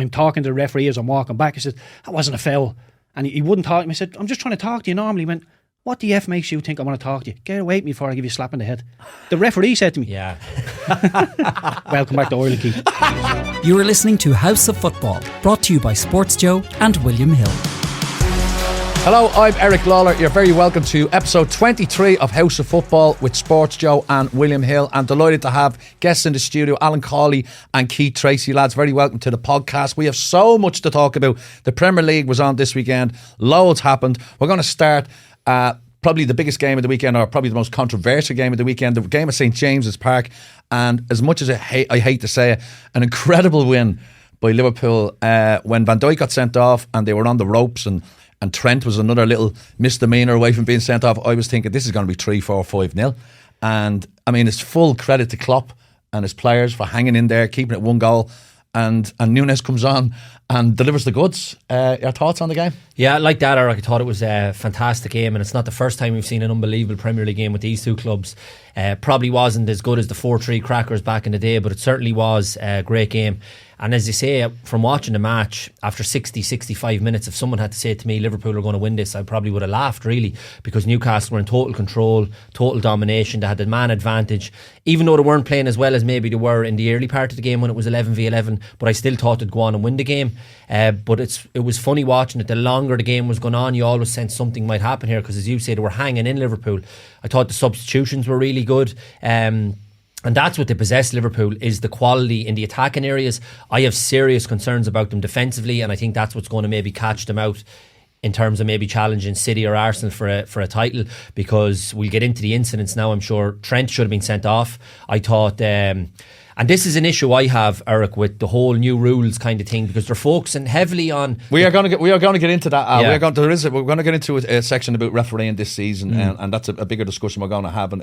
I'm talking to the referee as I'm walking back. I said, that wasn't a foul. And he wouldn't talk to me. I said, I'm just trying to talk to you normally. He went, what the F makes you think I want to talk to you? Get away from me before I give you a slap in the head. The referee said to me. Yeah. Welcome back to Ireland, Keith. You are listening to House of Football, brought to you by Sports Joe and William Hill. Hello, I'm Eric Lalor. You're very welcome to episode 23 of House of Football with Sports Joe and William Hill. I'm delighted to have guests in the studio, Alan Cawley and Keith Treacy. Lads, very welcome to the podcast. We have so much to talk about. The Premier League was on this weekend. Loads happened. We're going to start probably the biggest game of the weekend, or probably the most controversial game of the weekend, the game at St James's Park. And as much as I hate to say it, an incredible win by Liverpool when Van Dijk got sent off and they were on the ropes, and Trent was another little misdemeanor away from being sent off. I was thinking this is going to be 3-4, 5-0. And I mean, it's full credit to Klopp and his players for hanging in there, keeping it one goal. And Nunes comes on and delivers the goods. Your thoughts on the game? Yeah, like that, Eric. I thought it was a fantastic game, and it's not the first time we've seen an unbelievable Premier League game with these two clubs. Probably wasn't as good as the 4-3 crackers back in the day, but it certainly was a great game. And as you say, from watching the match, after 60, 65 minutes, if someone had to say to me Liverpool are going to win this, I probably would have laughed, really, because Newcastle were in total control, total domination. They had the man advantage, even though they weren't playing as well as maybe they were in the early part of the game when it was 11v11, but I still thought they'd go on and win the game. But it was funny watching it. The longer the game was going on, you always sensed something might happen here, because as you say, they were hanging in Liverpool. I thought the substitutions were really good. And that's what they possess, Liverpool, is the quality in the attacking areas. I have serious concerns about them defensively, and I think that's what's going to maybe catch them out in terms of maybe challenging City or Arsenal for a title, because we'll get into the incidents now. I'm sure Trent should have been sent off. I thought... and this is an issue I have, Eric, with the whole new rules kind of thing, because they're focusing heavily on... We are going to get into that. Yeah. We're going to get into a section about refereeing this season, and that's a bigger discussion we're going to have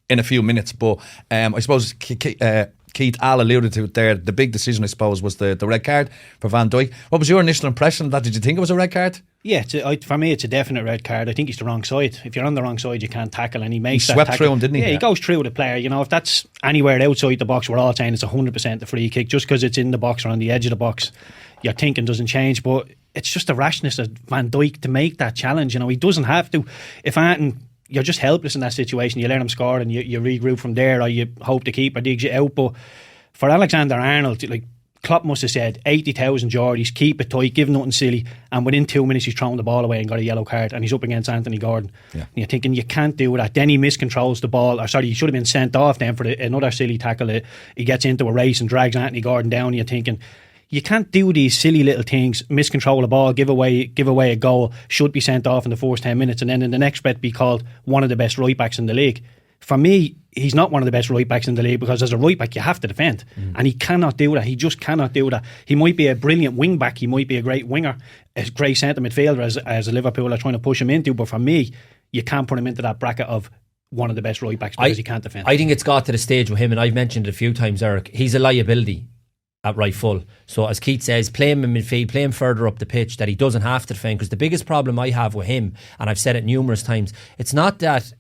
in a few minutes. But I suppose Keith Al alluded to it there. The big decision, I suppose, was the red card for Van Dijk. What was your initial impression of that? Did you think it was a red card? Yeah, for me it's a definite red card. I think he's the wrong side. If you're on the wrong side, you can't tackle, and he makes that swept tackle through him, didn't he? Yeah, he goes through the player. You know, if that's anywhere outside the box, we're all saying it's 100% a free kick. Just because it's in the box or on the edge of the box, your thinking doesn't change. But it's just the rashness of Van Dijk to make that challenge. You know, he doesn't have to. If anything, you're just helpless in that situation. You let him score and you regroup from there, or you hope the keeper digs you out. But for Alexander Arnold, like, Klopp must have said 80,000 Geordies, keep it tight, give nothing silly, and within 2 minutes he's thrown the ball away and got a yellow card, and he's up against Anthony Gordon. Yeah. And you're thinking, you can't do that. Then he miscontrols the ball, he should have been sent off then for another silly tackle. He gets into a race and drags Anthony Gordon down, and you're thinking, you can't do these silly little things, miscontrol a ball, give away a goal, should be sent off in the first 10 minutes, and then in the next breath be called one of the best right backs in the league. For me, he's not one of the best right backs in the league, because as a right back you have to defend, and he cannot do that. He just cannot do that. He might be a brilliant wing back, he might be a great winger, a great centre midfielder as a Liverpool are trying to push him into, but for me, you can't put him into that bracket of one of the best right backs, because he can't defend. I think it's got to the stage with him, and I've mentioned it a few times, Eric, he's a liability at right full. So as Keith says, play him in midfield, play him further up the pitch, that he doesn't have to defend. Because the biggest problem I have with him, and I've said it numerous times, it's not that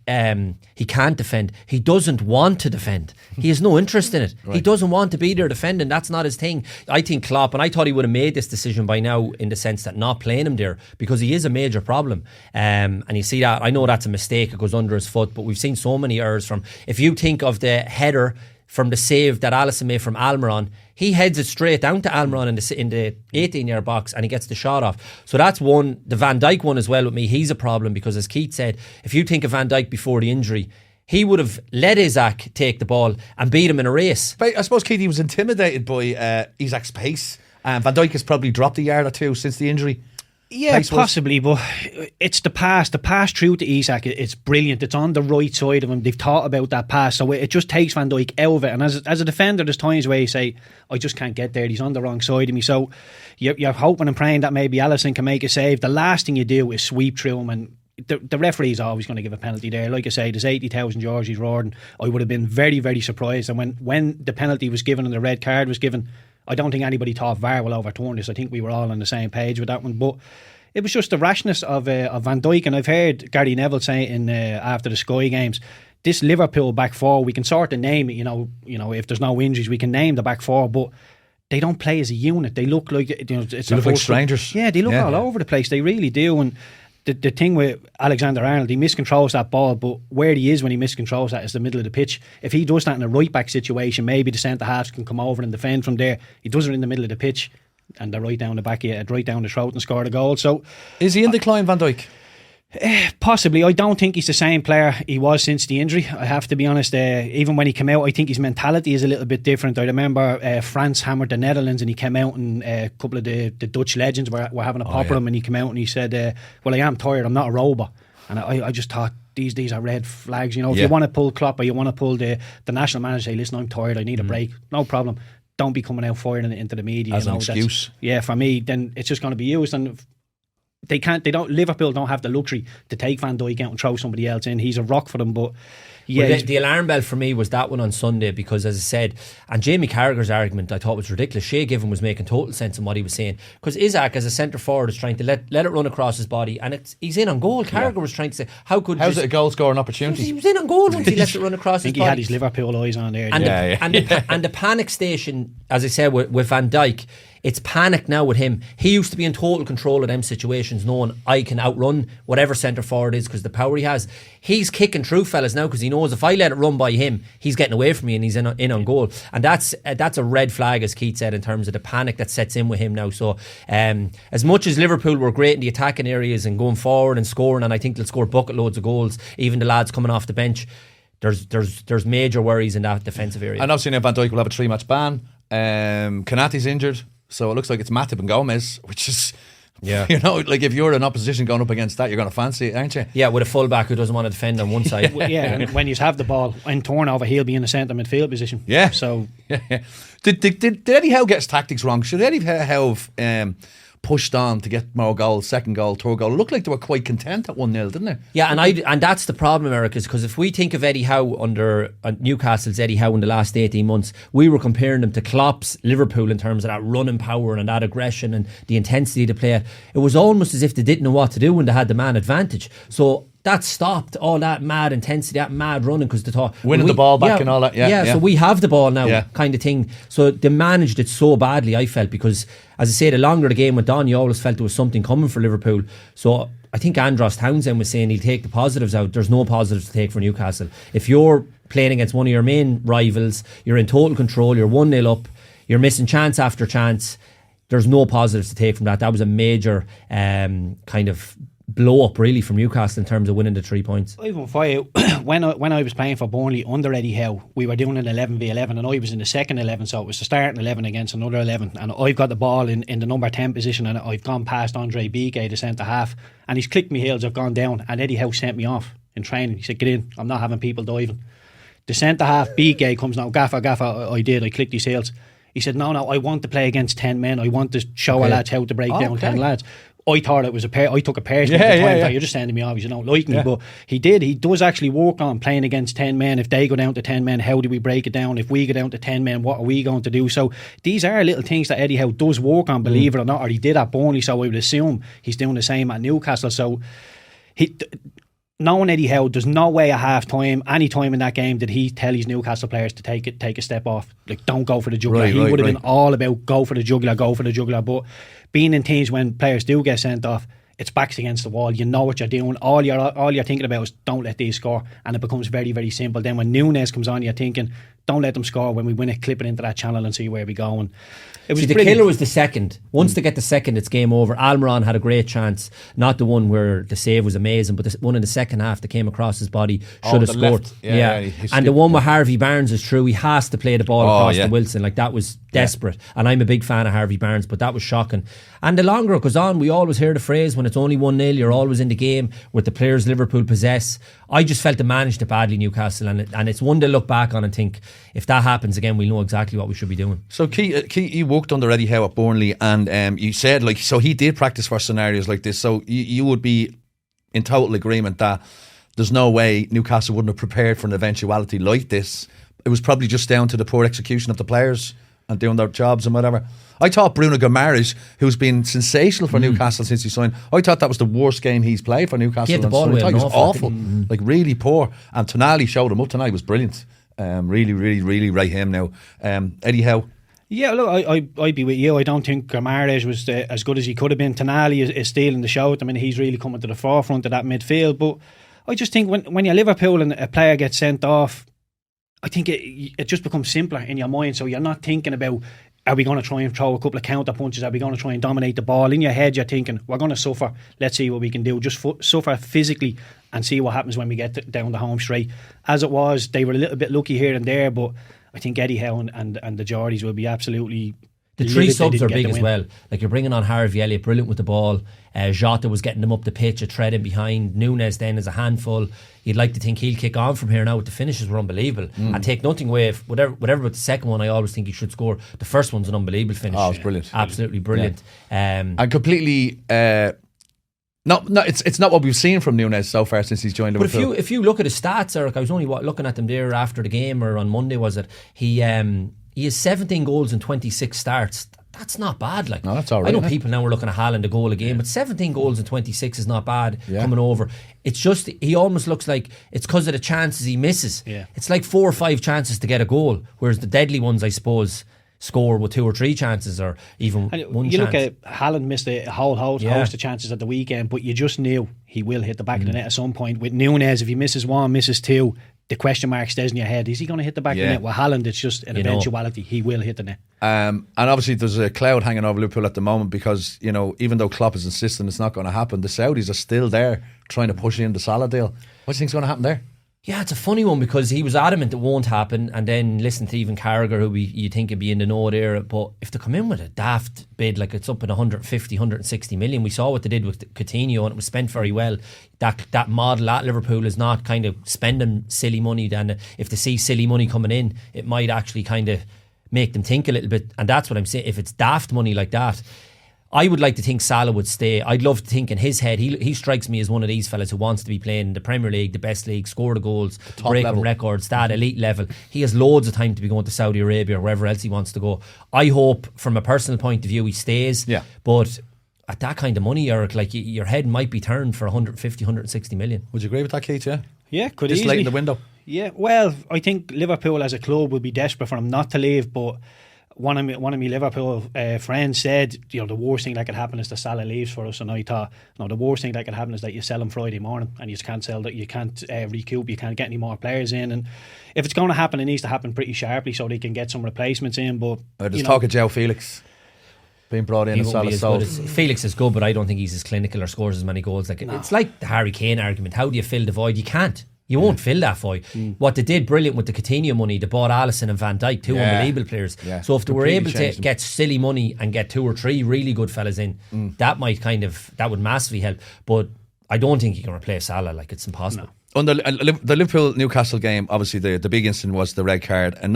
he can't defend, he doesn't want to defend. He has no interest in it. Right. He doesn't want to be there defending. That's not his thing. I think Klopp, and I thought he would have made this decision by now, in the sense that not playing him there, because he is a major problem. And you see that, I know that's a mistake, it goes under his foot, but we've seen so many errors from, if you think of the header from the save that Allison made from Almiron, he heads it straight down to Almiron in the 18-yard box, and he gets the shot off. So that's one. The Van Dijk one as well with me, he's a problem, because as Keith said, if you think of Van Dijk before the injury, he would have let Isak take the ball and beat him in a race. But I suppose, Keith, he was intimidated by Isak's pace. Van Dijk has probably dropped a yard or two since the injury. Yeah, possibly, but it's the pass through to Isak. It's brilliant. It's on the right side of him. They've thought about that pass, so it just takes Van Dijk out of it. And as a defender, there's times where you say, I just can't get there, he's on the wrong side of me. So you're hoping and praying that maybe Allison can make a save. The last thing you do is sweep through him, and the referee's always going to give a penalty there. Like I say, there's 80,000 Georgies roaring. I would have been very, very surprised. And when the penalty was given and the red card was given, I don't think anybody thought VAR will overturn this. I think we were all on the same page with that one. But it was just the rashness of Van Dijk. And I've heard Gary Neville saying after the Sky games, this Liverpool back four, we can sort of name it, you know, if there's no injuries, we can name the back four, but they don't play as a unit. They look like it's they look like strangers. Yeah, they look all over the place. They really do. And the thing with Alexander Arnold, he miscontrols that ball, but where he is when he miscontrols that is the middle of the pitch. If he does that in a right back situation, maybe the centre halves can come over and defend from there. He does it in the middle of the pitch, and they're right down the back, right down the throat, and scored a goal. So, is he in decline, Van Dijk? Possibly. I don't think he's the same player he was since the injury. I have to be honest. Even when he came out, I think his mentality is a little bit different. I remember France hammered the Netherlands, and he came out, and a couple of the Dutch legends were having a pop at him, and he came out and he said, well, I am tired, I'm not a robot. And I just thought, these are red flags. If you want to pull Klopp, or you want to pull the national manager, say, listen, I'm tired, I need a break. No problem. Don't be coming out firing it into the media as an excuse. For me, then it's just going to be used. And Liverpool don't have the luxury to take Van Dijk out and throw somebody else in. He's a rock for them, but the alarm bell for me was that one on Sunday, because as I said, and Jamie Carragher's argument I thought was ridiculous. Shay Given was making total sense in what he was saying, because Isak as a centre forward is trying to let it run across his body, and he's in on goal. Carragher was trying to say, how's it a goal scoring opportunity? He was in on goal once he lets it run across his body. I think he had his Liverpool eyes on there. And the panic station, as I said, with Van Dijk, it's panic now with him. He used to be in total control of them situations, knowing I can outrun whatever centre forward is because the power he has. He's kicking through fellas now because he knows if I let it run by him, he's getting away from me and he's in on goal. And that's a red flag, as Keith said, in terms of the panic that sets in with him now. So as much as Liverpool were great in the attacking areas and going forward and scoring, and I think they'll score bucket loads of goals, even the lads coming off the bench, there's major worries in that defensive area. And obviously now Van Dijk will have a 3-match ban. Konaté's injured. So it looks like it's Matip and Gomez, which is, like if you're in opposition going up against that, you're going to fancy it, aren't you? Yeah, with a fullback who doesn't want to defend on one side. And when you have the ball in turnover, he'll be in the centre midfield position. Yeah. So Did Eddie Howe get his tactics wrong? Should Eddie Howe have pushed on to get more goals, second goal, third goal? It looked like they were quite content at 1-0, didn't they? Yeah, and that's the problem, Eric, is because if we think of Eddie Howe under Newcastle's Eddie Howe in the last 18 months, we were comparing them to Klopp's Liverpool in terms of that running power and that aggression and the intensity to play. It was almost as if they didn't know what to do when they had the man advantage. So that stopped all that mad intensity, that mad running, because they thought winning the ball back and all that. So we have the ball now, kind of thing. So they managed it so badly, I felt, because as I say, the longer the game went on, you always felt there was something coming for Liverpool. So I think Andros Townsend was saying he'll take the positives out. There's no positives to take for Newcastle. If you're playing against one of your main rivals, you're in total control, you're 1-0 up, you're missing chance after chance, there's no positives to take from that. That was a major kind of blow up really from Newcastle in terms of winning the 3 points. Even for you, when I was playing for Burnley under Eddie Howe, we were doing an 11v11 and I was in the second 11, so it was the starting 11 against another 11, and I've got the ball in the number 10 position, and I've gone past Andre Biquet, the centre half, and he's clicked me heels, I've gone down, and Eddie Howe sent me off in training. He said, get in, I'm not having people diving. The centre half Biquet comes now, gaffer, I clicked his heels. He said, no, I want to play against 10 men, I want to show our lads how to break down 10 lads. I thought it was I took a personal at the time. You're just sending me off, you don't like me. But he does actually work on playing against 10 men. If they go down to 10 men, how do we break it down? If we go down to 10 men, what are we going to do? So these are little things that Eddie Howe does work on, believe it or not, or he did at Burnley, so I would assume he's doing the same at Newcastle. So knowing Eddie Howe, there's no way at half time, any time in that game, did he tell his Newcastle players to take a step off, like don't go for the jugular. He would have been all about go for the jugular. But being in teams when players do get sent off, it's backs against the wall. You know what you're doing. All you're thinking about is don't let these score, and it becomes very, very simple. Then when Núñez comes on, you're thinking don't let them score. When we win it, clip it into that channel and see where we go. And it was the killer was the second. Once they get the second, it's game over. Almiron had a great chance, not the one where the save was amazing, but the one in the second half that came across his body should have scored. And the one with Harvey Barnes is true. He has to play the ball across to Wilson. Like that was desperate. And I'm a big fan of Harvey Barnes, but that was shocking. And the longer it goes on, we always hear the phrase when it's only 1-0, you're always in the game with the players Liverpool possess. I just felt they managed it badly, Newcastle, and it's one to look back on and think, if that happens again, we'll know exactly what we should be doing. So Keith, you worked under Eddie Howe at Burnley, and you said, like, so he did practice for scenarios like this, so you would be in total agreement that there's no way Newcastle wouldn't have prepared for an eventuality like this. It was probably just down to the poor execution of the players and doing their jobs and whatever. I thought Bruno Fernandes, who's been sensational for Newcastle since he signed, I thought that was the worst game he's played for Newcastle. Gave the ball away. He was awful, like really poor. And Tonali showed him up tonight. He was brilliant. Really rate him now. Eddie Howe, Yeah, look, I'd be with you. I don't think Mahrez was as good as he could have been. Tonali is stealing the show. I mean, he's really coming to the forefront of that midfield. But I just think when you're Liverpool and a player gets sent off, I think it just becomes simpler in your mind. So you're not thinking about, are we going to try and throw a couple of counter punches? Are we going to try and dominate the ball? In your head, you're thinking, we're going to suffer. Let's see what we can do. Just suffer physically and see what happens when we get down the home straight. As it was, they were a little bit lucky here and there, but I think Eddie Howe and the Geordies will be absolutely... The three subs are big as well. Like, you're bringing on Harvey Elliott, brilliant with the ball. Jota was getting them up the pitch, a tread in behind. Nunes then is a handful. You'd like to think he'll kick on from here now. With the finishes were unbelievable. And take nothing away, whatever about the second one, I always think he should score. The first one's an unbelievable finish. Oh, it was brilliant. Absolutely brilliant. And completely... No, it's not what we've seen from Nunes so far since he's joined Liverpool. But if you look at his stats, Eric, I was only looking at them there after the game, or on Monday was it? He has 17 goals in 26 starts. That's not bad. Like, no, that's all right. I know people now are looking at Haaland a goal a game, but 17 goals in 26 is not bad coming over. It's just, he almost looks like it's because of the chances he misses. Yeah. It's like 4 or 5 chances to get a goal, whereas the deadly ones, I suppose, score with 2 or 3 chances, or even one chance. You look at Haaland missed a whole host of chances at the weekend, but you just knew he will hit the back of the net at some point. With Nunes, if he misses 1, misses 2, the question mark stays in your head. Is he going to hit the back of the net? With Haaland, it's just an eventuality. He will hit the net. And obviously there's a cloud hanging over Liverpool at the moment because, you know, even though Klopp is insisting it's not going to happen, the Saudis are still there trying to push in the Salah deal. What do you think's going to happen there? Yeah, it's a funny one because he was adamant it won't happen, and then listen to even Carragher, who you think would be in the know there. But if they come in with a daft bid, like it's up at 150, 160 million, we saw what they did with Coutinho and it was spent very well. That model at Liverpool is not kind of spending silly money. Then if they see silly money coming in, it might actually kind of make them think a little bit. And that's what I'm saying. If it's daft money like that, I would like to think Salah would stay. I'd love to think in his head, he strikes me as one of these fellas who wants to be playing in the Premier League, the best league, score the goals, breaking records, that elite level. He has loads of time to be going to Saudi Arabia or wherever else he wants to go. I hope, from a personal point of view, he stays. Yeah. But at that kind of money, Eric, like, your head might be turned for 150, 160 million. Would you agree with that, Keith? Yeah, could this easily. Late in the window. Yeah, well, I think Liverpool as a club would be desperate for him not to leave, but one of my Liverpool friends said, you know, the worst thing that could happen is that Salah leaves for us, and I thought, no, the worst thing that could happen is that you sell him Friday morning and you just can't sell that, you can't recoup, you can't get any more players in, and if it's going to happen, it needs to happen pretty sharply so they can get some replacements in. But there's talk of Joe Felix being brought in. Felix is good, but I don't think he's as clinical or scores as many goals. Like, it's like the Harry Kane argument. How do you fill the void? You can't. You won't fill that void. What they did brilliant with the Coutinho money, they bought Allison and Van Dijk, 2 unbelievable players. So if they were able to get silly money and get 2 or 3 really good fellas in, that would massively help. But I don't think you can replace Salah. Like, it's impossible. No. On the Liverpool-Newcastle game, obviously the big incident was the red card. And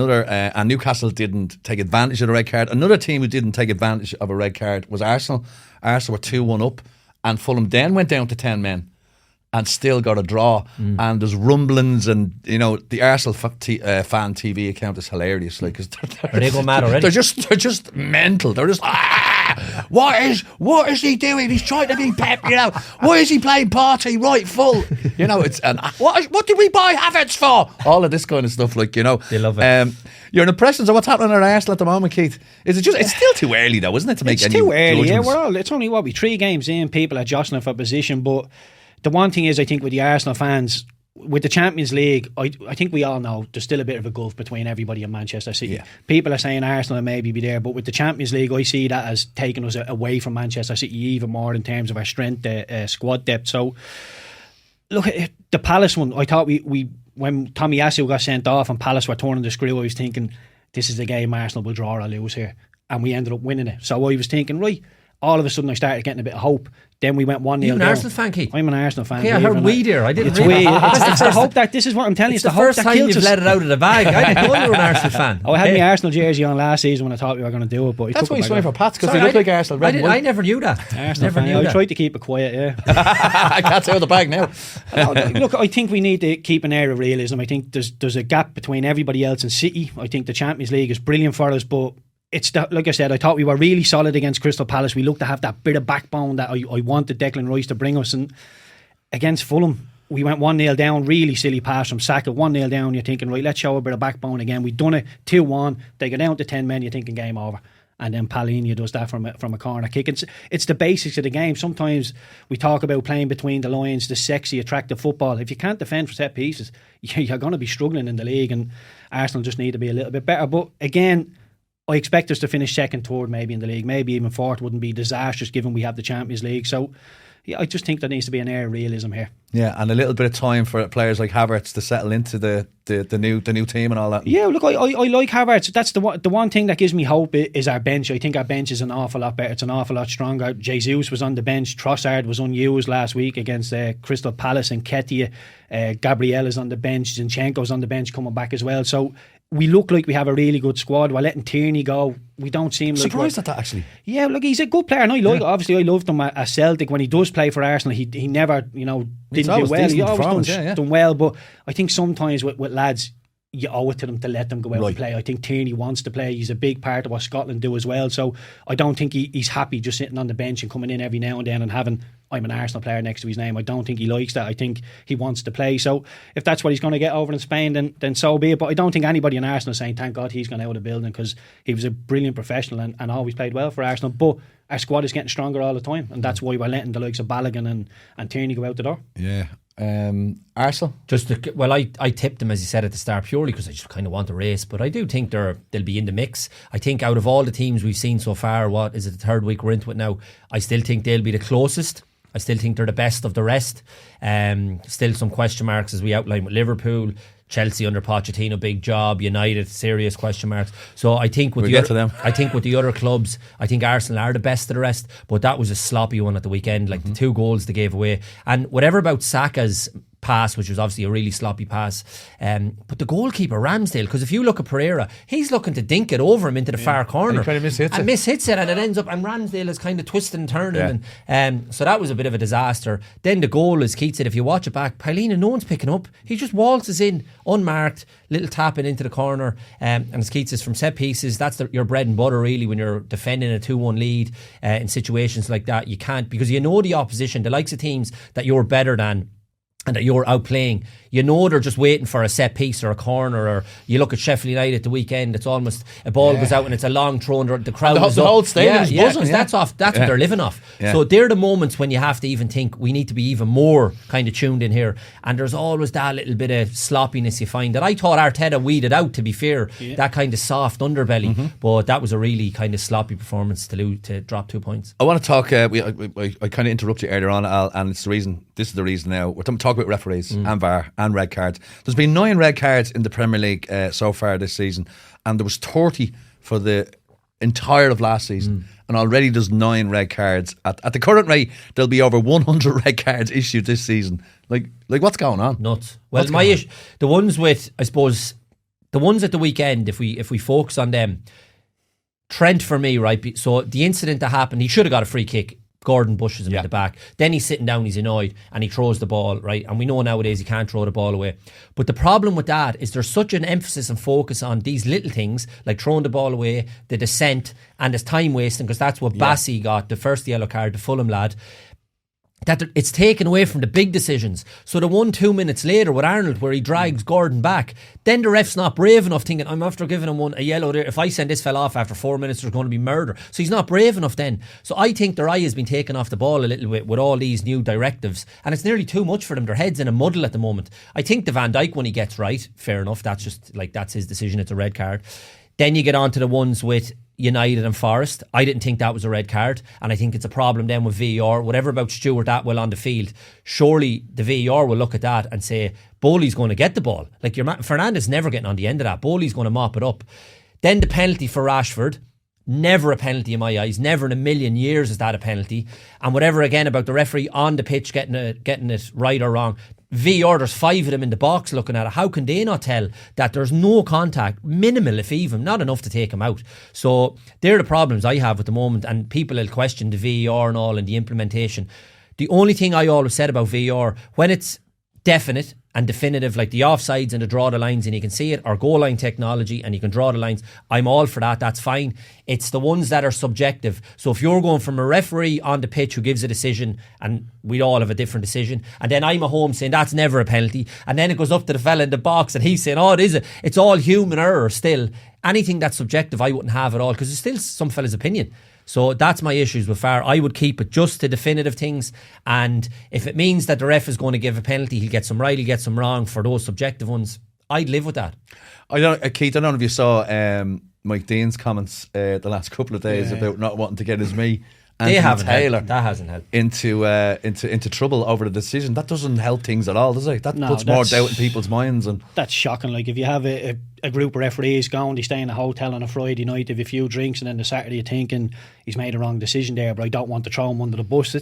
Newcastle didn't take advantage of the red card. Another team who didn't take advantage of a red card was Arsenal. Arsenal were 2-1 up, and Fulham then went down to 10 men and still got a draw. And there's rumblings, and you know, the Arsenal fan TV account is hilarious. Like, are they going mad already? They're just mental. They're just what is he doing? He's trying to be Pep. You know, why is he playing party right full? You know, it's what did we buy Havertz for? All of this kind of stuff. Like, you know, they love it. Your impressions of what's happening at Arsenal at the moment, Keith? Is it just? It's still too early, though, isn't it? To make any too early. Judgments? Yeah, it's only 3 games in. People are jostling for position, but the one thing is, I think with the Arsenal fans, with the Champions League, I think we all know there's still a bit of a gulf between everybody and Manchester City. Yeah. People are saying Arsenal will maybe be there, but with the Champions League, I see that as taking us away from Manchester City even more in terms of our strength, squad depth. So, look, the Palace one, I thought we when Tommy Asu got sent off and Palace were turning the screw, I was thinking, this is the game Arsenal will draw or lose here. And we ended up winning it. So I was thinking, right, all of a sudden I started getting a bit of hope. Then we went 1-0 You're an Arsenal fan, Keith? I'm an Arsenal fan. Okay, I heard we there. I didn't it's really. It's the hope that, this is what I'm telling you. It's the first time you've let it out of the bag. I didn't know you were an Arsenal fan. I had my Arsenal jersey on last season when I thought we were going to do it. But that's why he's swinging for Pats, because they look like Arsenal. I never knew that. I tried to keep it quiet, yeah. I can't say out of the bag now. Look, I think we need to keep an air of realism. I think there's a gap between everybody else and City. I think the Champions League is brilliant for us, but it's like I said, I thought we were really solid against Crystal Palace. We looked to have that bit of backbone that I wanted Declan Rice to bring us, and against Fulham, we went 1-0 down, really silly pass from Saka, 1-0 down, you're thinking, right, let's show a bit of backbone again. We've done it, 2-1, they go down to 10 men, you're thinking game over. And then Palhinha does that from a corner kick. It's the basics of the game. Sometimes we talk about playing between the lines, the sexy, attractive football. If you can't defend for set pieces, you're going to be struggling in the league, and Arsenal just need to be a little bit better. But again, I expect us to finish second, third maybe in the league. Maybe even fourth wouldn't be disastrous given we have the Champions League. So yeah, I just think there needs to be an air of realism here. Yeah, and a little bit of time for players like Havertz to settle into the new team and all that. Yeah, look, I like Havertz. That's the one thing that gives me hope is our bench. I think our bench is an awful lot better. It's an awful lot stronger. Jesus was on the bench. Trossard was unused last week against Crystal Palace, and Ketia. Gabriel is on the bench. Zinchenko's on the bench coming back as well. So we look like we have a really good squad. While letting Tierney go, we don't seem like... Surprised at that, actually. Yeah, look, he's a good player, and obviously I loved him at Celtic. When he does play for Arsenal, he never, didn't do well. He always done well, but I think sometimes with lads, you owe it to them to let them go out and play. I think Tierney wants to play. He's a big part of what Scotland do as well. So I don't think he's happy just sitting on the bench and coming in every now and then and having, I'm an Arsenal player next to his name. I don't think he likes that. I think he wants to play. So if that's what he's going to get over in Spain, then so be it. But I don't think anybody in Arsenal is saying, thank God he's gone out of the building, because he was a brilliant professional and always played well for Arsenal. But our squad is getting stronger all the time, and that's why we're letting the likes of Balogun and Tierney go out the door. Yeah. Arsenal? I tipped them, as you said at the start, purely because I just kind of want a race, but I do think they'll be in the mix. I think out of all the teams we've seen so far, what is it, the third week we're into it now, I still think they'll be the closest. I still think they're the best of the rest. Still some question marks as we outlined with Liverpool. Chelsea under Pochettino, big job. United, serious question marks. So I think with I think with the other clubs, I think Arsenal are the best of the rest. But that was a sloppy one at the weekend. Like the 2 goals they gave away, and whatever about Saka's pass, which was obviously a really sloppy pass, but the goalkeeper Ramsdale, because if you look at Pereira, he's looking to dink it over him into the far corner, and he mishits it, and it ends up, and Ramsdale is kind of twisting and turning, and so that was a bit of a disaster. Then the goal, as Keith said, if you watch it back, Palhinha, no one's picking up, he just waltzes in unmarked, little tapping into the corner, and as Keith says, from set pieces, that's your bread and butter really when you're defending a 2-1 lead in situations like that. You can't, because you know the opposition, the likes of teams that you're better than and that you're outplaying, they're just waiting for a set piece or a corner. Or you look at Sheffield United at the weekend, it's almost a ball goes out and it's a long throw and the crowd is the up. whole stadium's buzzing. That's what they're living off. So they're the moments when you have to even think we need to be even more kind of tuned in here. And there's always that little bit of sloppiness you find that I thought Arteta weeded out, to be fair, that kind of soft underbelly. But that was a really kind of sloppy performance to drop 2 points. I want to talk, I kind of interrupted you earlier on, Al, and this is the reason now. We're talking about referees and VAR and red cards. There's been 9 red cards in the Premier League so far this season, and there was 30 for the entire of last season, and already there's 9 red cards. At the current rate, there'll be over 100 red cards issued this season. Like what's going on? Nuts. Well, the ones with, I suppose, the ones at the weekend, if we focus on them, Trent for me, right? So the incident that happened, he should have got a free kick. Gordon bushes him in the back. Then he's sitting down, he's annoyed, and he throws the ball, right? And we know nowadays he can't throw the ball away. But the problem with that is there's such an emphasis and focus on these little things, like throwing the ball away, the descent, and there's time wasting, because that's what Bassi got, the first yellow card, the Fulham lad, that it's taken away from the big decisions. So the 1-2 minutes later with Arnold, where he drags Gordon back, then the ref's not brave enough, thinking, I'm after giving him a yellow there, if I send this fella off after 4 minutes, there's going to be murder. So he's not brave enough then. So I think their eye has been taken off the ball a little bit with all these new directives, and it's nearly too much for them. Their head's in a muddle at the moment. I think the Van Dijk one he gets right, fair enough, that's his decision, it's a red card. Then you get on to the ones with United and Forest. I didn't think that was a red card, and I think it's a problem then with VAR. Whatever about Stuart Atwell on the field, surely the VAR will look at that and say Bowley's going to get the ball. Like Fernandes never getting on the end of that. Bowley's going to mop it up. Then the penalty for Rashford, never a penalty in my eyes. Never in a million years is that a penalty. And whatever again about the referee on the pitch getting it right or wrong. VAR, there's 5 of them in the box looking at it. How can they not tell that there's no contact, minimal if even, not enough to take him out? So they're the problems I have at the moment, and people will question the VAR and all and the implementation. The only thing I always said about VAR, when it's definite and definitive, like the offsides and the draw the lines, and you can see it, or goal line technology, and you can draw the lines. I'm all for that. That's fine. It's the ones that are subjective. So if you're going from a referee on the pitch who gives a decision, and we all have a different decision, and then I'm at home saying that's never a penalty, and then it goes up to the fella in the box and he's saying, oh, it's all human error still. Anything that's subjective, I wouldn't have at all, because it's still some fella's opinion. So that's my issues with VAR. I would keep it just to definitive things, and if it means that the ref is going to give a penalty, he'll get some right, he'll get some wrong for those subjective ones. I'd live with that. Keith, I don't know if you saw Mike Dean's comments the last couple of days about not wanting to get his mate Taylor that hasn't helped into trouble over the decision. That doesn't help things at all, does it? That puts more doubt in people's minds. And that's shocking. Like, if you have a group of referees going, they stay in a hotel on a Friday night, they have a few drinks, and then the Saturday you're thinking he's made a wrong decision there, but I don't want to throw him under the bus.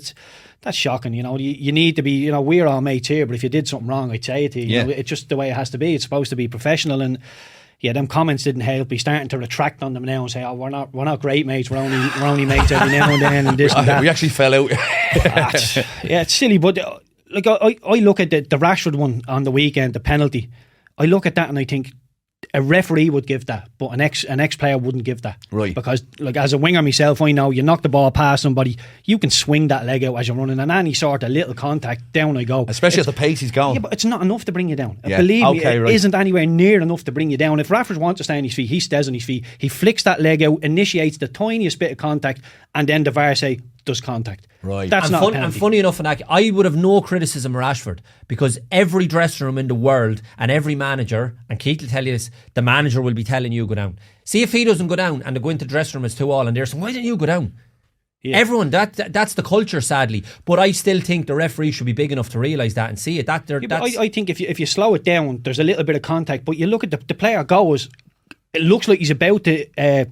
That's shocking. You need to be, we're all mates here, but if you did something wrong, I'd say it to you. It's just the way it has to be. It's supposed to be professional, and them comments didn't help. He's starting to retract on them now and say, "Oh, we're not great mates. We're only mates every now and then." And this and that. We actually fell out. It's silly. But like I look at the Rashford one on the weekend, the penalty. I look at that and I think a referee would give that, but an ex player wouldn't give that. Right. Because, like, as a winger myself, I know you knock the ball past somebody, you can swing that leg out as you're running, and any sort of little contact, down I go. Especially at the pace he's going. Yeah, but it's not enough to bring you down. Believe me, it isn't anywhere near enough to bring you down. If Rashford wants to stay on his feet, he stays on his feet. He flicks that leg out, initiates the tiniest bit of contact, and then the VAR say, does contact. Right. That's not a penalty. And funny enough, I would have no criticism of Rashford, because every dressing room in the world and every manager, and Keith will tell you this, the manager will be telling you go down. See if he doesn't go down and they go into the dressing room, it's 2-2, and they're saying, why didn't you go down? Yeah. Everyone, that's the culture, sadly. But I still think the referee should be big enough to realise that and see it. I think if you slow it down, there's a little bit of contact, but you look at the player goes, it looks like he's about to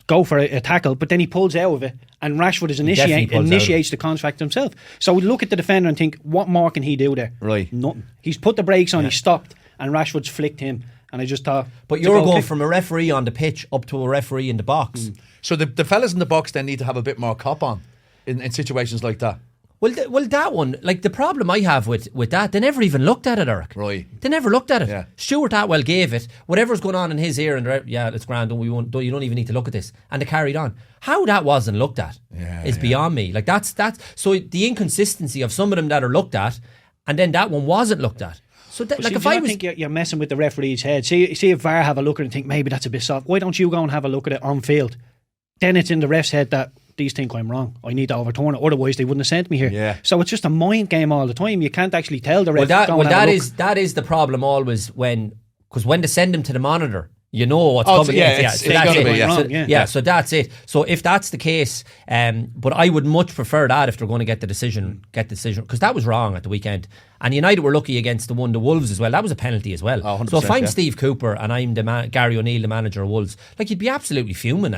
go for a tackle, but then he pulls out of it, and Rashford initiates the contact himself. So we look at the defender and think, what more can he do there? Right. Nothing. He's put the brakes on, he stopped, and Rashford's flicked him. And I just thought... But you're going from a referee on the pitch up to a referee in the box. So the fellas in the box then need to have a bit more cop on in situations like that. Well, that one, like, the problem I have with that, they never even looked at it, Eric. Right. They never looked at it. Yeah. Stuart Atwell gave it. Whatever's going on in his ear, and it's grand, you don't even need to look at this. And they carried on. How that wasn't looked at is beyond me. Like, that's so the inconsistency of some of them that are looked at, and then that one wasn't looked at. So that, like, if I think you're messing with the referee's head. See if VAR have a look at it and think maybe that's a bit soft. Why don't you go and have a look at it on field? Then it's in the ref's head that these think I'm wrong. I need to overturn it. Otherwise, they wouldn't have sent me here. Yeah. So it's just a mind game all the time. You can't actually tell the ref. That is the problem always because when they send him to the monitor, you know what's coming. So that's it. So if that's the case, but I would much prefer that if they're going to get the decision, because that was wrong at the weekend. And United were lucky against the Wolves as well. That was a penalty as well. Oh, so if I'm Steve Cooper and I'm Gary O'Neill, the manager of Wolves, like, you'd be absolutely fuming.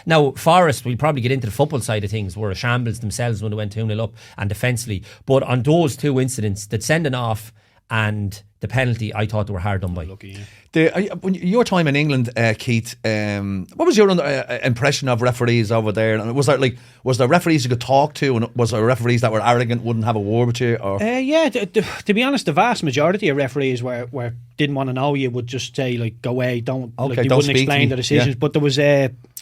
Now, Forest, we'll probably get into the football side of things, were a shambles themselves when they went 2-0 up and defensively. But on those two incidents, the sending off and the penalty, I thought they were hard done by. Lucky, when your time in England, Keith, what was your impression of referees over there? And was there referees you could talk to, and was there referees that were arrogant, wouldn't have a word with you? Or? To be honest, the vast majority of referees were didn't want to know you, would just say, like, go away, they wouldn't explain the decisions. But there was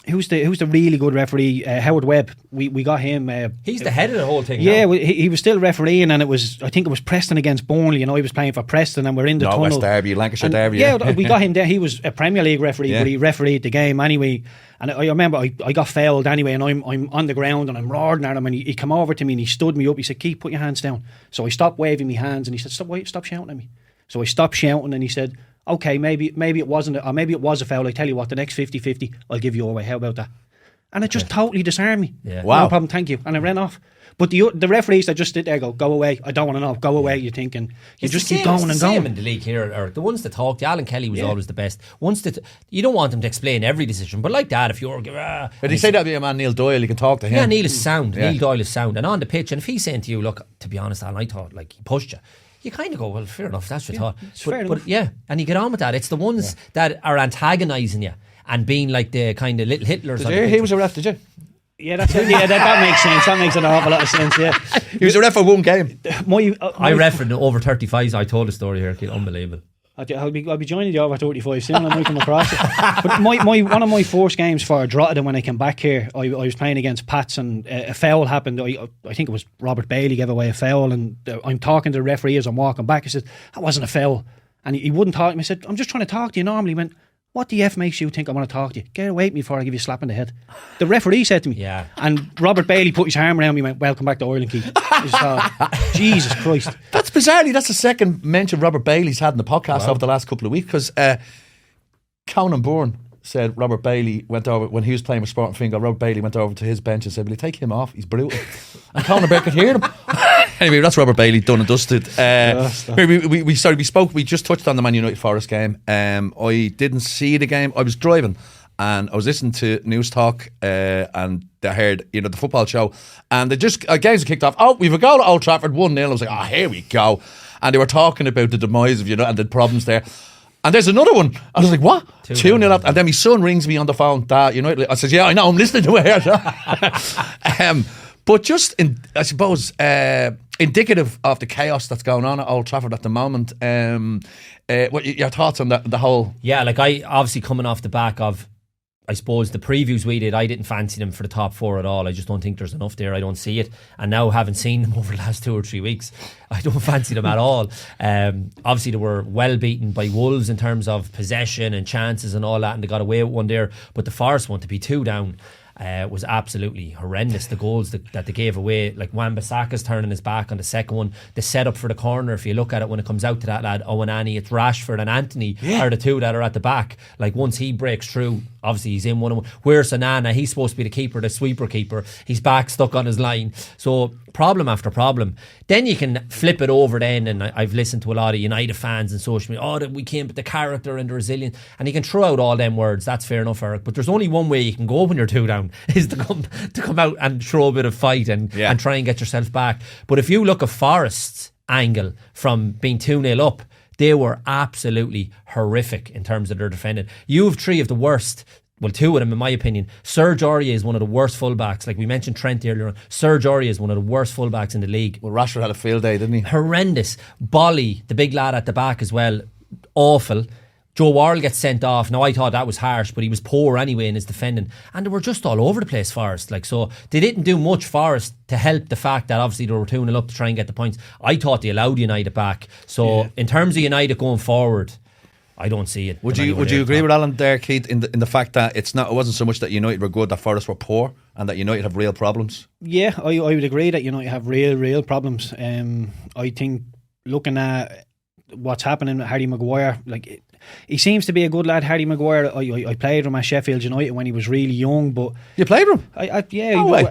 who's the really good referee? Howard Webb. We got him. He's the head of the whole thing. Yeah, he was still refereeing, and I think it was Preston against Burnley, and I was playing for Preston, and we're in the tunnel. West Derby, Lancashire Derby. Yeah, we got him there. He was a Premier League referee, but he refereed the game anyway. And I remember I got fouled anyway, and I'm on the ground and I'm roaring at him, and he came over to me and he stood me up. He said, "Keith, put your hands down." So I stopped waving my hands, and he said, "Stop shouting at me." So I stopped shouting, and he said, "Okay, maybe it wasn't, or maybe it was a foul. I tell you what, the next 50-50, I'll give you away. How about that?" And it just totally disarmed me. Yeah. Wow. No problem, thank you. And I ran off. But the referees that just sit there go away, I don't want to know, go away, you're thinking. You just keep going and going. In the league here, or the ones that talk, Alan Kelly was always the best. You don't want them to explain every decision, but like that, if you're... But he said that to your man Neil Doyle, you can talk to him. Yeah, Neil is sound. Yeah. Neil Doyle is sound. And on the pitch, and if he's saying to you, look, to be honest, Alan, I thought, like, he pushed you, you kind of go, well, fair enough, that's your thought. Fair enough. But yeah, and you get on with that. It's the ones that are antagonising you and being like the kind of little Hitlers. He was a ref, did you? Yeah, that makes sense. That makes an awful lot of sense. Yeah, He was a ref for one game. I referred to over 35s. I told a story here, kid. Unbelievable. I'll be joining the over 35 soon. I might come across it. But one of my first games for Drogheda when I came back here, I was playing against Pats and a foul happened. I think it was Robert Bailey gave away a foul, and I'm talking to the referee as I'm walking back. I said, that wasn't a foul. And he wouldn't talk to me. I said, I'm just trying to talk to you normally. He went, what the F makes you think I want to talk to you? Get away from me before I give you a slap in the head. The referee said to me. Yeah. And Robert Bailey put his arm around me and went, welcome back to Ireland, Keith. Jesus Christ. That's bizarrely, that's the second mention Robert Bailey's had in the podcast over the last couple of weeks, because Conan Bourne said Robert Bailey went over, when he was playing with Sporting Fingal, Robert Bailey went over to his bench and said, will you take him off? He's brutal. And Conan Bear could hear him. Anyway, that's Robert Bailey, done and dusted. We just touched on the Man United Forest game. I didn't see the game. I was driving and I was listening to News Talk and I heard, the football show, and they just, games had kicked off. Oh, we've a goal at Old Trafford, 1-0. I was like, here we go. And they were talking about the demise of and the problems there. And there's another one. I was like, what? 2-0 up. And then my son rings me on the phone. Dad, I said, yeah, I know, I'm listening to it here. But just, I suppose, indicative of the chaos that's going on at Old Trafford at the moment. What your thoughts on the whole? Yeah, like I obviously coming off the back of, I suppose, the previews we did, I didn't fancy them for the top four at all. I just don't think there's enough there. I don't see it. And now, having seen them over the last 2 or 3 weeks, I don't fancy them at all. Obviously, they were well beaten by Wolves in terms of possession and chances and all that, and they got away with one there. But the Forest one, to be 2 down, was absolutely horrendous. The goals that they gave away, like Wan-Bissaka's turning his back on the second one, the setup for the corner, if you look at it when it comes out to that lad Owen Annie, it's Rashford and Anthony are the two that are at the back. Like once he breaks through, obviously he's in 1-on-1. Where's Onana? He's supposed to be the keeper, the sweeper keeper. He's back stuck on his line. So problem after problem. Then you can flip it over then, and I've listened to a lot of United fans and social media, that we came with the character and the resilience, and you can throw out all them words. That's fair enough, Eric, but there's only one way you can go when you're 2 down, is to come out and throw a bit of fight and try and get yourself back. But if you look at Forest's angle from being 2-0 up, they were absolutely horrific in terms of their defending. You have 3 of the worst. Well, 2 of them, in my opinion. Serge Aurier is one of the worst fullbacks. Like we mentioned Trent earlier on. Serge Aurier is one of the worst fullbacks in the league. Well, Rashford had a field day, didn't he? Horrendous. Bolly, the big lad at the back as well, awful. Joe Worrell gets sent off. Now, I thought that was harsh, but he was poor anyway in his defending. And they were just all over the place, Forest. So they didn't do much, Forest, to help the fact that obviously they were 2-0 up to try and get the points. I thought they allowed United back. So in terms of United going forward, I don't see it. Would you agree with Alan there, Keith, in the fact that it wasn't so much that United were good, that Forest were poor, and that United have real problems? Yeah, I would agree that United have real problems. I think looking at what's happening with Harry Maguire, he seems to be a good lad, Harry Maguire. I played him at Sheffield United when he was really young. But you played him? At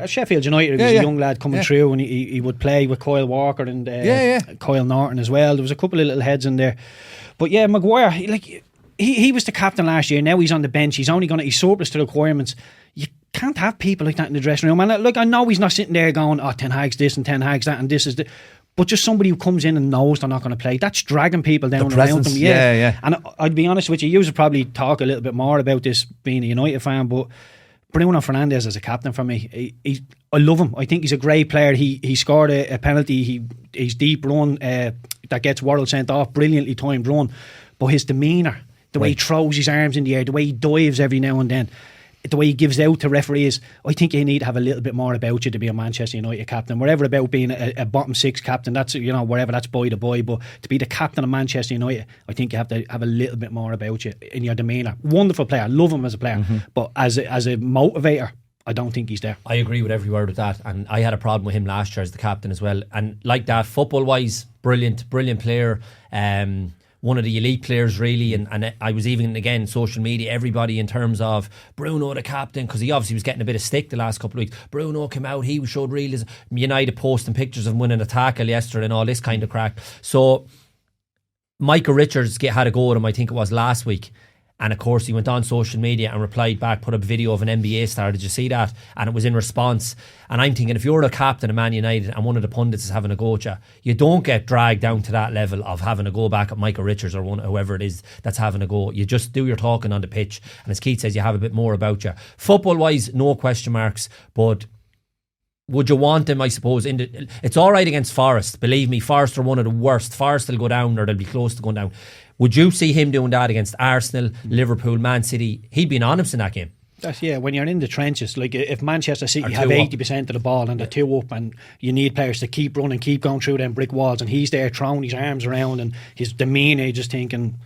Sheffield United, he was a young lad coming through, and he would play with Kyle Walker and Kyle Norton as well. There was a couple of little heads in there. But yeah, Maguire, he was the captain last year. Now he's on the bench. He's surplus to the requirements. You can't have people like that in the dressing room. And I know he's not sitting there going, Ten Hag's this and Ten Hag's that and this is the. But just somebody who comes in and knows they're not going to play, that's dragging people down around them. Yeah. And I'd be honest with you, you should probably talk a little bit more about this being a United fan, but Bruno Fernandes is a captain for me. I love him. I think he's a great player. He scored a penalty. He's deep run that gets Worrell sent off, brilliantly timed run. But his demeanour, the way he throws his arms in the air, the way he dives every now and then, the way he gives out to referees, I think you need to have a little bit more about you to be a Manchester United captain. Wherever about being a bottom 6 captain, that's wherever, that's by the by. But to be the captain of Manchester United, I think you have to have a little bit more about you in your demeanour. Wonderful player, love him as a player, but as a motivator, I don't think he's there. I agree with every word of that, and I had a problem with him last year as the captain as well. And like that, football wise, brilliant player. One of the elite players really, and I was even, again, social media, everybody in terms of Bruno the captain, because he obviously was getting a bit of stick the last couple of weeks. Bruno came out, he showed realism. United posting pictures of him winning a tackle yesterday and all this kind of crack. So Michael Richards had a go at him, I think it was last week, And of course, he went on social media and replied back, put up a video of an NBA star. Did you see that? And it was in response. And I'm thinking, if you're the captain of Man United and one of the pundits is having a go at you don't get dragged down to that level of having a go back at Michael Richards or whoever it is that's having a go. You just do your talking on the pitch. And as Keith says, you have a bit more about you. Football-wise, no question marks. But would you want him, I suppose, it's all right against Forest. Believe me, Forest are one of the worst. Forest will go down or they'll be close to going down. Would you see him doing that against Arsenal, Liverpool, Man City? He'd be honest in that game. When you're in the trenches, like if Manchester City have 80% of the ball and they're 2 up and you need players to keep running, keep going through them brick walls, and he's there throwing his arms around and his demeanour, just thinking...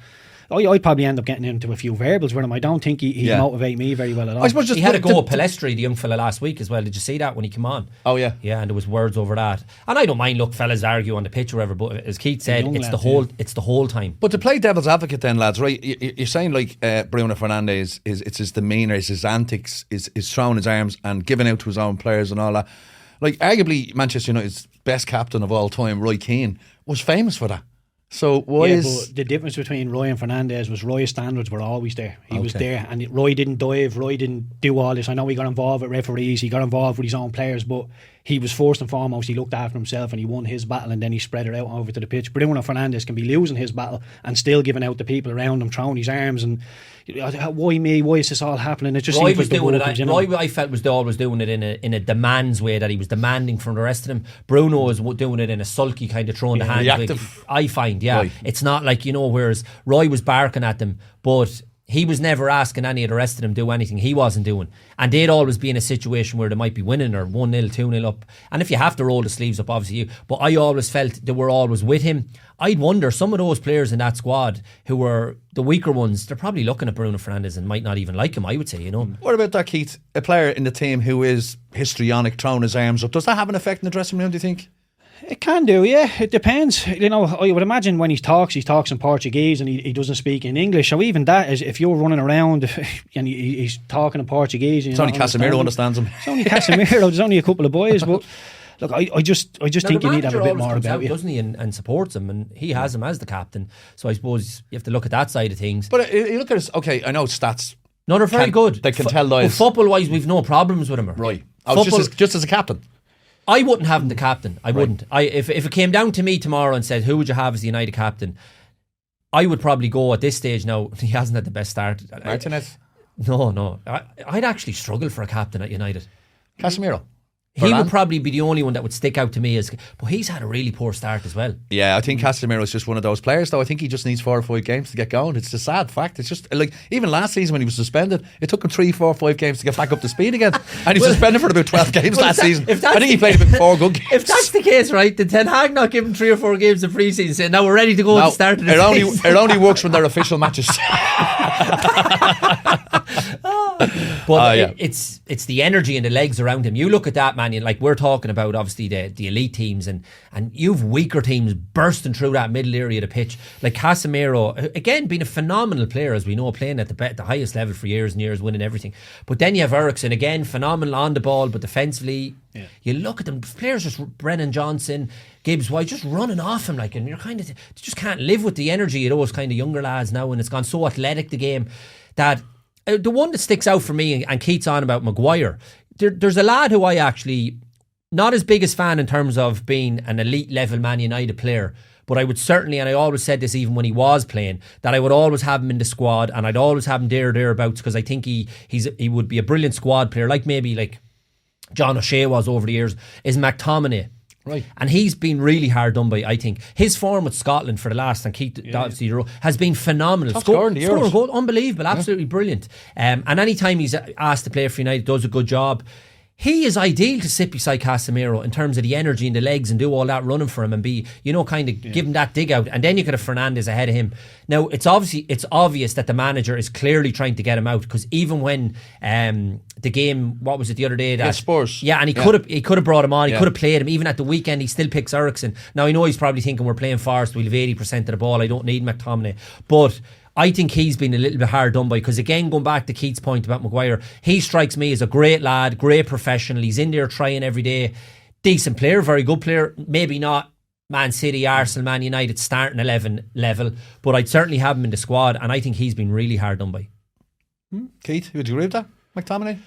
I'd probably end up getting into a few variables with him. I don't think he'd motivate me very well at all. I suppose he had a go at Palestri, the young fella, last week as well. Did you see that when he came on? Oh yeah. Yeah, and there was words over that. And I don't mind, look, fellas argue on the pitch or whatever, but as Keith said, it's the whole time. But to play devil's advocate then, lads, right, you're saying like Bruno Fernandes, it's his demeanour, it's his antics, is throwing his arms and giving out to his own players and all that. Like arguably Manchester United's best captain of all time, Roy Keane, was famous for that. So but the difference between Roy and Fernandes was Roy's standards were always there. He was there, and Roy didn't dive. Roy didn't do all this. I know he got involved with referees, he got involved with his own players, but he was first and foremost, he looked after himself and he won his battle, and then he spread it out over to the pitch. Bruno Fernandes can be losing his battle and still giving out the people around him, throwing his arms, and why me? Why is this all happening? It just Roy seems was like doing it. Roy, I felt, was always doing it in a demands way, that he was demanding from the rest of them. Bruno was doing it in a sulky kind of throwing the hands. Reactive. I find, Right. it's not like, whereas Roy was barking at them, but he was never asking any of the rest of them do anything he wasn't doing. And they'd always be in a situation where they might be winning or 1-0, 2-0 up. And if you have to roll the sleeves up, obviously you. But I always felt they were always with him. I'd wonder, some of those players in that squad who were the weaker ones, they're probably looking at Bruno Fernandes and might not even like him, I would say, What about that, Keith? A player in the team who is histrionic, throwing his arms up. Does that have an effect in the dressing room, do you think? It can do, yeah. It depends. I would imagine when he talks in Portuguese and he doesn't speak in English. So even that is, if you're running around and he's talking in Portuguese, it's only Casemiro understands him. It's only Casemiro. There's only a couple of boys, but look, I just think you need to have a bit more about you, doesn't he? And supports him, and he has him as the captain. So I suppose you have to look at that side of things. But you look at us. Okay, I know stats. No, they're very good. They can tell lies. Football wise, we've no problems with him. Right. Just as a captain. I wouldn't have him the captain. I wouldn't. If it came down to me tomorrow and said, who would you have as the United captain? I would probably go at this stage now. He hasn't had the best start. Martinez? No. I'd actually struggle for a captain at United. Casemiro? He would probably be the only one that would stick out to me but he's had a really poor start as well. Yeah, I think Casemiro is just one of those players, though. I think he just needs 4 or 5 games to get going. It's a sad fact. It's just like, even last season when he was suspended, it took him 3, 4, 5 games to get back up to speed again. And he was suspended for about 12 games last season. I think he played about 4 good games. If that's the case, right, did Ten Hag not give him 3 or 4 games of pre-season, saying, now we're ready to go at the start of the season? It only works when they're official matches. But it's the energy and the legs around him. You look at that, man, like we're talking about obviously the elite teams, and you've weaker teams bursting through that middle area of the pitch. Like Casemiro, again, being a phenomenal player, as we know, playing at the highest level for years and years, winning everything. But then you have Eriksen, again, phenomenal on the ball, but defensively, you look at them, players just Brennan Johnson, Gibbs White, just running off him, like, and you're kind of, you just can't live with the energy of those kind of younger lads now, and it's gone so athletic, the game, that the one that sticks out for me, and Keith's on about Maguire, there's a lad who I actually, not as big as fan in terms of being an elite level Man United player, but I would certainly, and I always said this even when he was playing, that I would always have him in the squad, and I'd always have him thereabouts, because I think he would be a brilliant squad player, maybe like John O'Shea was over the years, is McTominay. Right. And he's been really hard done by, I think. His form with Scotland for the last, and Keith obviously has been phenomenal. Scoring goal, unbelievable, absolutely brilliant. And anytime he's asked to play for United, does a good job. He is ideal to sit beside Casemiro in terms of the energy and the legs and do all that running for him and be, kind of give him that dig out. And then you could have Fernandes ahead of him. Now, it's obvious that the manager is clearly trying to get him out, because even when the game, what was it the other day? That Spurs. Yeah, and he could have brought him on. He could have played him. Even at the weekend, he still picks Eriksen. Now, I know he's probably thinking we're playing Forest, we'll have 80% of the ball. I don't need McTominay. But I think he's been a little bit hard done by, because again, going back to Keith's point about Maguire, he strikes me as a great lad, great professional. He's in there trying every day. Decent player, very good player. Maybe not Man City, Arsenal, Man United starting 11 level, but I'd certainly have him in the squad, and I think he's been really hard done by. Keith, would you agree with that? McTominay?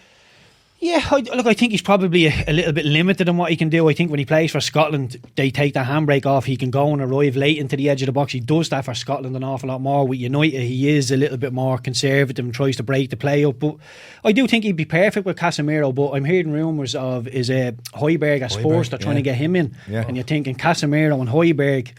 Yeah, I think he's probably a little bit limited in what he can do. I think when he plays for Scotland, they take the handbrake off. He can go and arrive late into the edge of the box. He does that for Scotland an awful lot more. With United, he is a little bit more conservative and tries to break the play up. But I do think he'd be perfect with Casemiro. But I'm hearing rumours of Højbjerg at Spurs. They're trying to get him in. Yeah. And you're thinking Casemiro and Højbjerg,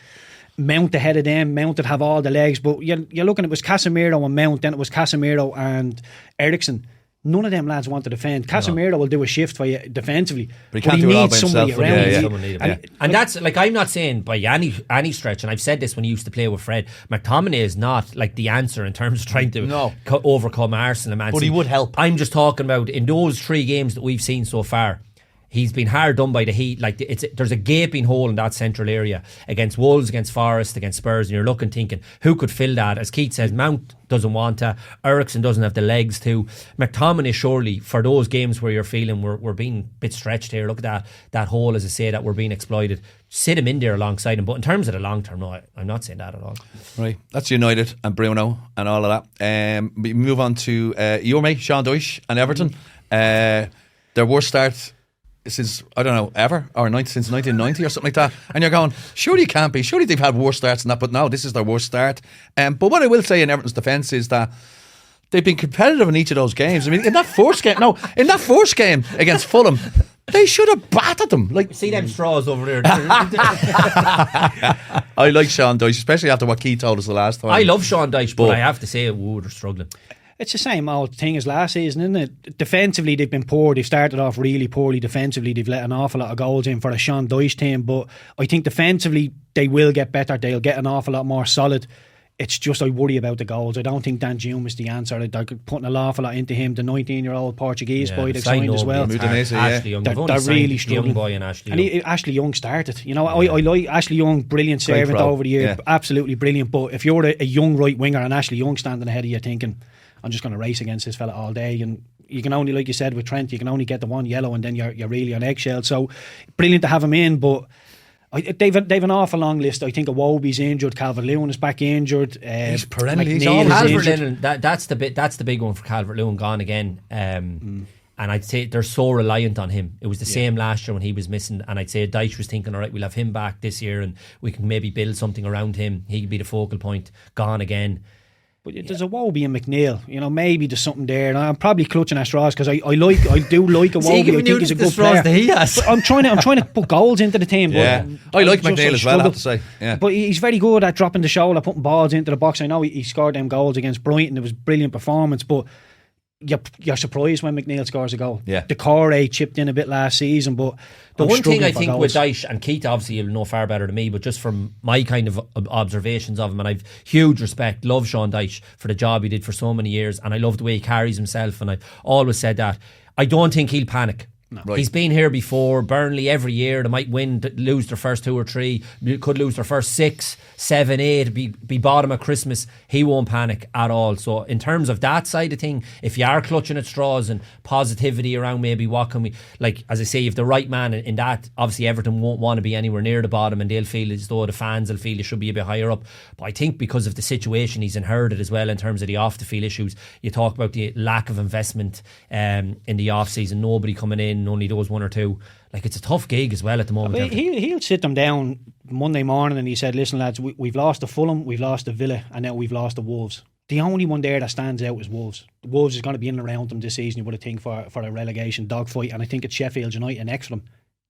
Mount ahead of them. Mount would have all the legs. But you're looking, it was Casemiro and Mount, then it was Casemiro and Eriksen. None of them lads want to defend. Casemiro will do a shift for you defensively, but he needs somebody around him. And that's like, I'm not saying by any stretch, and I've said this when he used to play with Fred, McTominay is not like the answer in terms of trying to overcome Arsenal and Man City. But he would help. I'm just talking about in those 3 games that we've seen so far, he's been hard done by the heat. Like there's a gaping hole in that central area against Wolves, against Forest, against Spurs, and you're looking, thinking, who could fill that? As Keith says, Mount doesn't want to. Eriksen doesn't have the legs to. McTominay, surely, for those games where you're feeling we're being a bit stretched here, look at that hole, as I say, that we're being exploited. Sit him in there alongside him. But in terms of the long term, no, I'm not saying that at all. Right, that's United and Bruno and all of that. We move on to your mate, Sean Dyche and Everton. Their worst start since, I don't know, ever, or since 1990 or something like that. And you're going, surely it can't be. Surely they've had worse starts than that. But no, this is their worst start. But what I will say in Everton's defence is that they've been competitive in each of those games. I mean, in that first game against Fulham, they should have battered them. Like, see them straws over there. I like Sean Dyche, especially after what Keith told us the last time. I love Sean Dyche, but I have to say, they're struggling. It's the same old thing as last season, isn't it? Defensively, they've been poor. They've started off really poorly defensively. They've let an awful lot of goals in for a Sean Dyche team. But I think defensively, they will get better. They'll get an awful lot more solid. It's just I worry about the goals. I don't think Dan Hume is the answer. They're putting an awful lot into him. The 19-year-old Portuguese boy they've signed as well. Ashley Young. They're really struggling. Young boy and Ashley Young. Ashley Young started. You know, I like Ashley Young, brilliant servant over the year, absolutely brilliant. But if you're a young right winger and Ashley Young standing ahead of you, thinking, I'm just going to race against this fella all day, and you can only, like you said with Trent, you can only get the one yellow, and then you're really on eggshells. So brilliant to have him in, but they've an awful long list. I think Iwobi's injured, Calvert-Lewin is back injured. He's perennially Calvert-Lewin. That's the big one for Calvert-Lewin, gone again. And I'd say they're so reliant on him. It was the same last year when he was missing, and I'd say Dyche was thinking, all right, we'll have him back this year and we can maybe build something around him. He could be the focal point. Gone again. But there's a Iwobi and McNeil. You know, maybe there's something there. And I'm probably clutching at straws because I do like Iwobi. I think he's a good player. But I'm trying to put goals into the team. Yeah, I like McNeil as well, I have to say. Yeah. But he's very good at dropping the shoulder, putting balls into the box. I know he scored them goals against Brighton. It was a brilliant performance, but you're surprised when McNeil scores a goal. Yeah. The Cawley chipped in a bit last season, but the one thing I think with Dyche, and Keith obviously you'll know far better than me, but just from my kind of observations of him, and I've huge respect, love Sean Dyche for the job he did for so many years, and I love the way he carries himself, and I've always said that. I don't think he'll panic. No. Right. He's been here before. Burnley every year, they might win, lose their first 2 or 3, could lose their first 6, 7, 8, be bottom at Christmas. He won't panic at all. So in terms of that side of thing, if you are clutching at straws and positivity around maybe what can we, like as I say, if the right man in that, obviously Everton won't want to be anywhere near the bottom, and they'll feel as though the fans will feel they should be a bit higher up. But I think because of the situation he's inherited as well in terms of the off the field issues, you talk about the lack of investment in the off season, nobody coming in, only those 1 or 2. Like, it's a tough gig as well at the moment. He'll sit them down Monday morning and he said, listen lads, we've lost to Fulham, we've lost to Villa, and now we've lost to Wolves. The only one there that stands out is Wolves. Wolves is going to be in and around them this season, you would think, for a relegation dogfight, and I think it's Sheffield United next for them.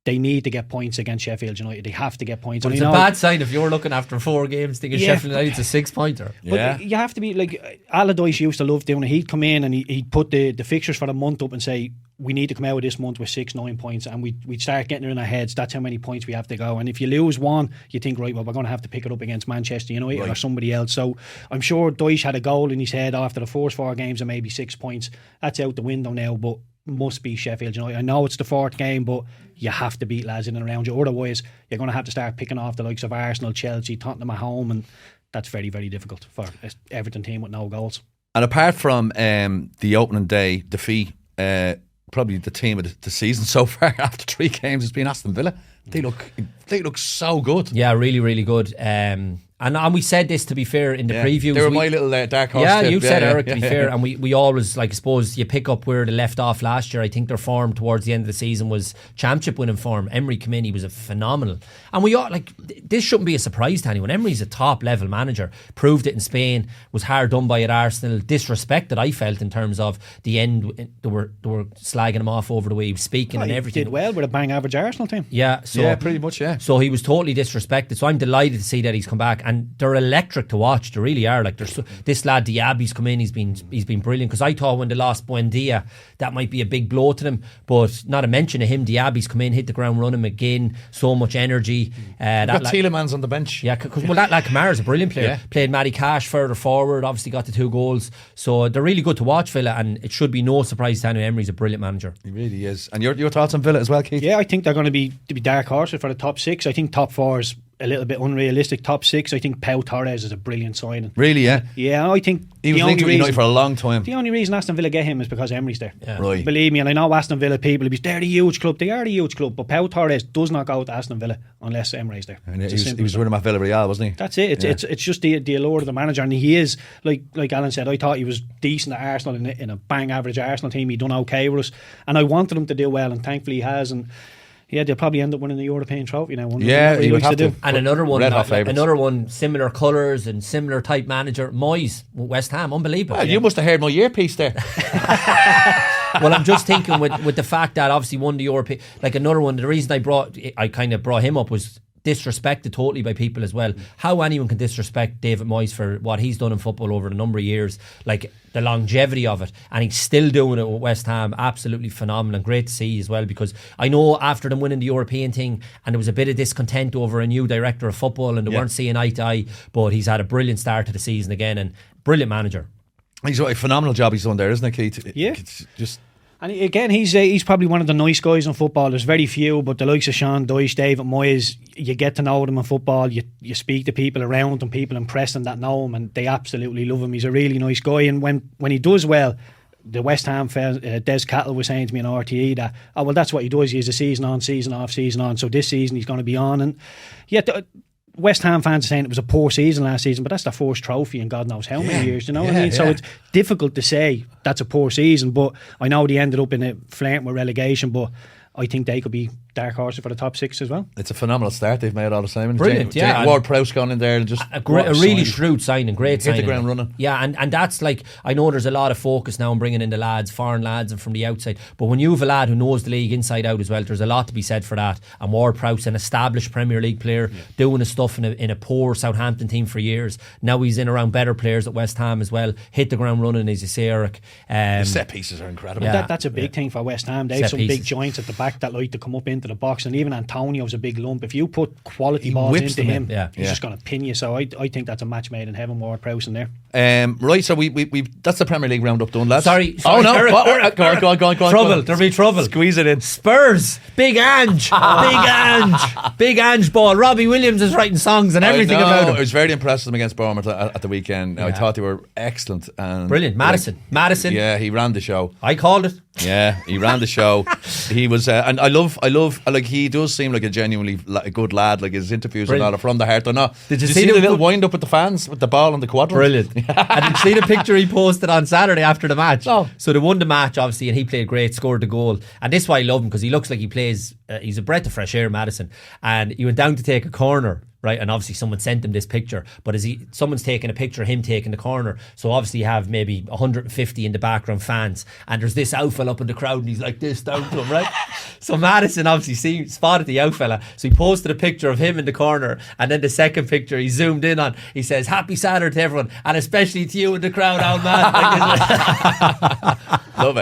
They need to get points against Sheffield United. They have to get points. But it's a bad sign if you're looking after 4 games thinking Sheffield United's a 6-pointer. But you have to be like Allardyce used to love doing it. He'd come in and he'd put the fixtures for the month up and say, we need to come out of this month with 6-9 points, and we'd start getting it in our heads. That's how many points we have to go. And if you lose one, you think, right, well, we're going to have to pick it up against Manchester United or somebody else. So I'm sure Dyche had a goal in his head after the first 4 games of maybe 6 points. That's out the window now, but must be Sheffield United. I know it's the 4th game, but you have to beat lads in and around you. Otherwise, you're going to have to start picking off the likes of Arsenal, Chelsea, Tottenham at home, and that's very, very difficult for an Everton team with no goals. And apart from the opening day defeat, probably the team of the season so far after 3 games has been Aston Villa. They look so good. Yeah, really, really good. And we said this, to be fair, in the previews. They were my little dark horse. Yeah, tip. you said, Eric, to be fair. And we always, like, I suppose you pick up where they left off last year. I think their form towards the end of the season was championship winning form. Emery came in, he was a phenomenal. And we all, like, this shouldn't be a surprise to anyone. Emery's a top level manager. Proved it in Spain, was hard done by at Arsenal. Disrespected, I felt, in terms of the end. They were slagging him off over the way he was speaking and everything. He did well with a bang average Arsenal team. Yeah, pretty much, yeah. So he was totally disrespected. So I'm delighted to see that he's come back, and they're electric to watch. They really are. Like, this lad Diaby's come in. He's been brilliant, because I thought when they lost Buendia that might be a big blow to them, but not a mention of him. Diaby's come in, hit the ground running again. So much energy. Got Tielemans on the bench. Yeah, because that lad Kamara's a brilliant player. Played Matty Cash further forward. Obviously got the 2 goals. So they're really good to watch, Villa, and it should be no surprise to anyone. Emery's a brilliant manager. He really is. And your thoughts on Villa as well, Keith? Yeah, I think they're going to be dark horses for the top 6. I think top 4 is a little bit unrealistic. Top 6, I think Pau Torres is a brilliant signing. Really, yeah? Yeah, I think he was linked with United for a long time. The only reason Aston Villa get him is because Emery's there. Yeah. Right. Believe me, and I know Aston Villa people, they're the huge club. They are the huge club, but Pau Torres does not go to Aston Villa unless Emery's there. And he was with him at Villarreal, wasn't he? That's it. It's just the allure of the manager, and he is, like Alan said, I thought he was decent at Arsenal in a bang average Arsenal team. He done okay with us, and I wanted him to do well, and thankfully he has. And yeah, they'll probably end up winning the European trophy now. Yeah, he would have to. And another one, similar colours and similar type manager, Moyes, West Ham, unbelievable. Well, you must have heard my earpiece there. Well, I'm just thinking with the fact that obviously won the European, like another one. The reason I kind of brought him up was disrespected totally by people as well. How anyone can disrespect David Moyes for what he's done in football over a number of years, like the longevity of it, and he's still doing it with West Ham. Absolutely phenomenal, and great to see as well, because I know after them winning the European thing, and there was a bit of discontent over a new director of football, and they weren't seeing eye to eye, but he's had a brilliant start to the season again, and brilliant manager. He's got a phenomenal job he's done there, isn't it, Keith? Yeah. It's just... And again, he's probably one of the nice guys in football. There's very few, but the likes of Sean Dyche, David Moyes, you get to know them in football. You speak to people around him, people impress them that know him, and they absolutely love him. He's a really nice guy, and when he does well, the West Ham Des Cattle was saying to me on RTE that, that's what he does. He has a season on, season off, season on. So this season he's going to be on, and West Ham fans are saying it was a poor season last season, but that's their first trophy in God knows how many years, you know what I mean? So it's difficult to say that's a poor season, but I know they ended up in a flirting with relegation, but I think they could be dark horses for the top 6 as well. It's a phenomenal start they've made all the time. Brilliant, yeah. Ward-Prowse gone in there and just a really shrewd signing, great signing. Hit the ground running. Yeah, and that's like, I know there's a lot of focus now on bringing in the lads, foreign lads and from the outside, but when you have a lad who knows the league inside out as well, there's a lot to be said for that. And Ward-Prowse, an established Premier League player, doing his stuff in a poor Southampton team for years. Now he's in around better players at West Ham as well. Hit the ground running, as you say, Eric. The set pieces are incredible. Yeah. That's a big thing for West Ham. They have some big joints at the back that like to come up into the box, and even Antonio's a big lump. If you put quality balls into him, he's just going to pin you. So I think that's a match made in heaven. Ward-Prowse in there. Right, so we that's the Premier League roundup done, lads. Sorry, oh no, Eric, go on. Trouble, there'll be trouble. Squeeze it in. Spurs, Big Ange, Big Ange ball. Robbie Williams is writing songs and everything about him. I was very impressed with them against Bournemouth at the weekend. I thought they were excellent and brilliant. Madison. Yeah, he ran the show. I called it. Yeah, he ran the show. He was, and I love, like, he does seem like a genuinely good lad. Like, his interviews are not from the heart. Or not. Did you see the little wind up with the fans with the ball on the quadrant? Brilliant. And did you see the picture he posted on Saturday after the match? Oh. So they won the match, obviously, and he played great, scored the goal. And this is why I love him, because he looks like he plays. He's a breath of fresh air, Madison. And he went down to take a corner. Right, and obviously someone sent him this picture, but someone's taking a picture of him taking the corner, so obviously you have maybe 150 in the background fans, and there's this out fella up in the crowd, and he's like this down to him, right? So Madison obviously spotted the out fella, so he posted a picture of him in the corner, and then the second picture he zoomed in on, he says, "Happy Saturday to everyone, and especially to you in the crowd, old man." Love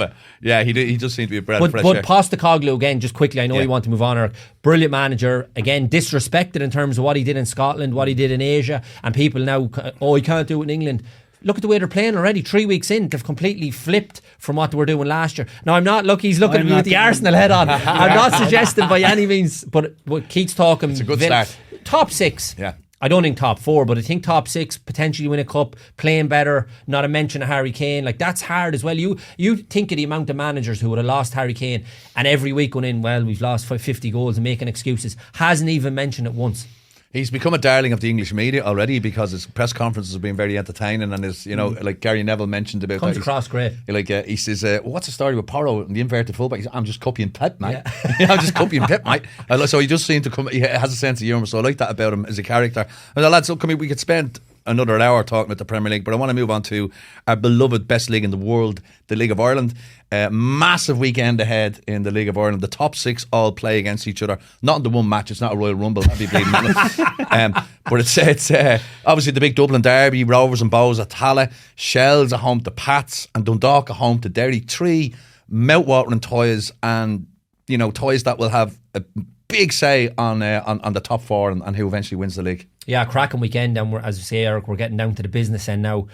it. Yeah, he just seemed to be a breath of fresh air. But Postecoglou, again, just quickly, I know you want to move on, Eric. Brilliant manager, again, disrespected in terms of what he did in Scotland, what he did in Asia, and people now, he can't do it in England. Look at the way they're playing already. 3 weeks in, they've completely flipped from what they were doing last year. Now, he's looking at me with the Arsenal head on. I'm not suggesting by any means, but what Keith's talking, it's a good start. Top 6. Yeah. I don't think top 4, but I think top 6, potentially win a cup, playing better, not a mention of Harry Kane. Like, that's hard as well. You think of the amount of managers who would have lost Harry Kane and every week going in, well, we've lost 50 goals and making excuses. Hasn't even mentioned it once. He's become a darling of the English media already because his press conferences have been very entertaining, and his, like Gary Neville mentioned about comes across great. Like he says, what's the story with Porro and the inverted fullback? He said, I'm just copying Pep, mate. Yeah. I'm just copying Pep, mate. So he just seemed to come. He has a sense of humour, so I like that about him as a character. And lads, we could spend another hour talking about the Premier League, but I want to move on to our beloved best league in the world, the League of Ireland. Massive weekend ahead in the League of Ireland. The top 6 all play against each other. Not in the one match. It's not a Royal Rumble. That'd be bleeding. But it's obviously the big Dublin derby. Rovers and Bows at Tala. Shells are home to Pats, and Dundalk are home to Derry. 3 mouth-watering toys, and toys that will have a big say on the top 4 and who eventually wins the league. Yeah, cracking weekend, and as you say, Eric, we're getting down to the business end now.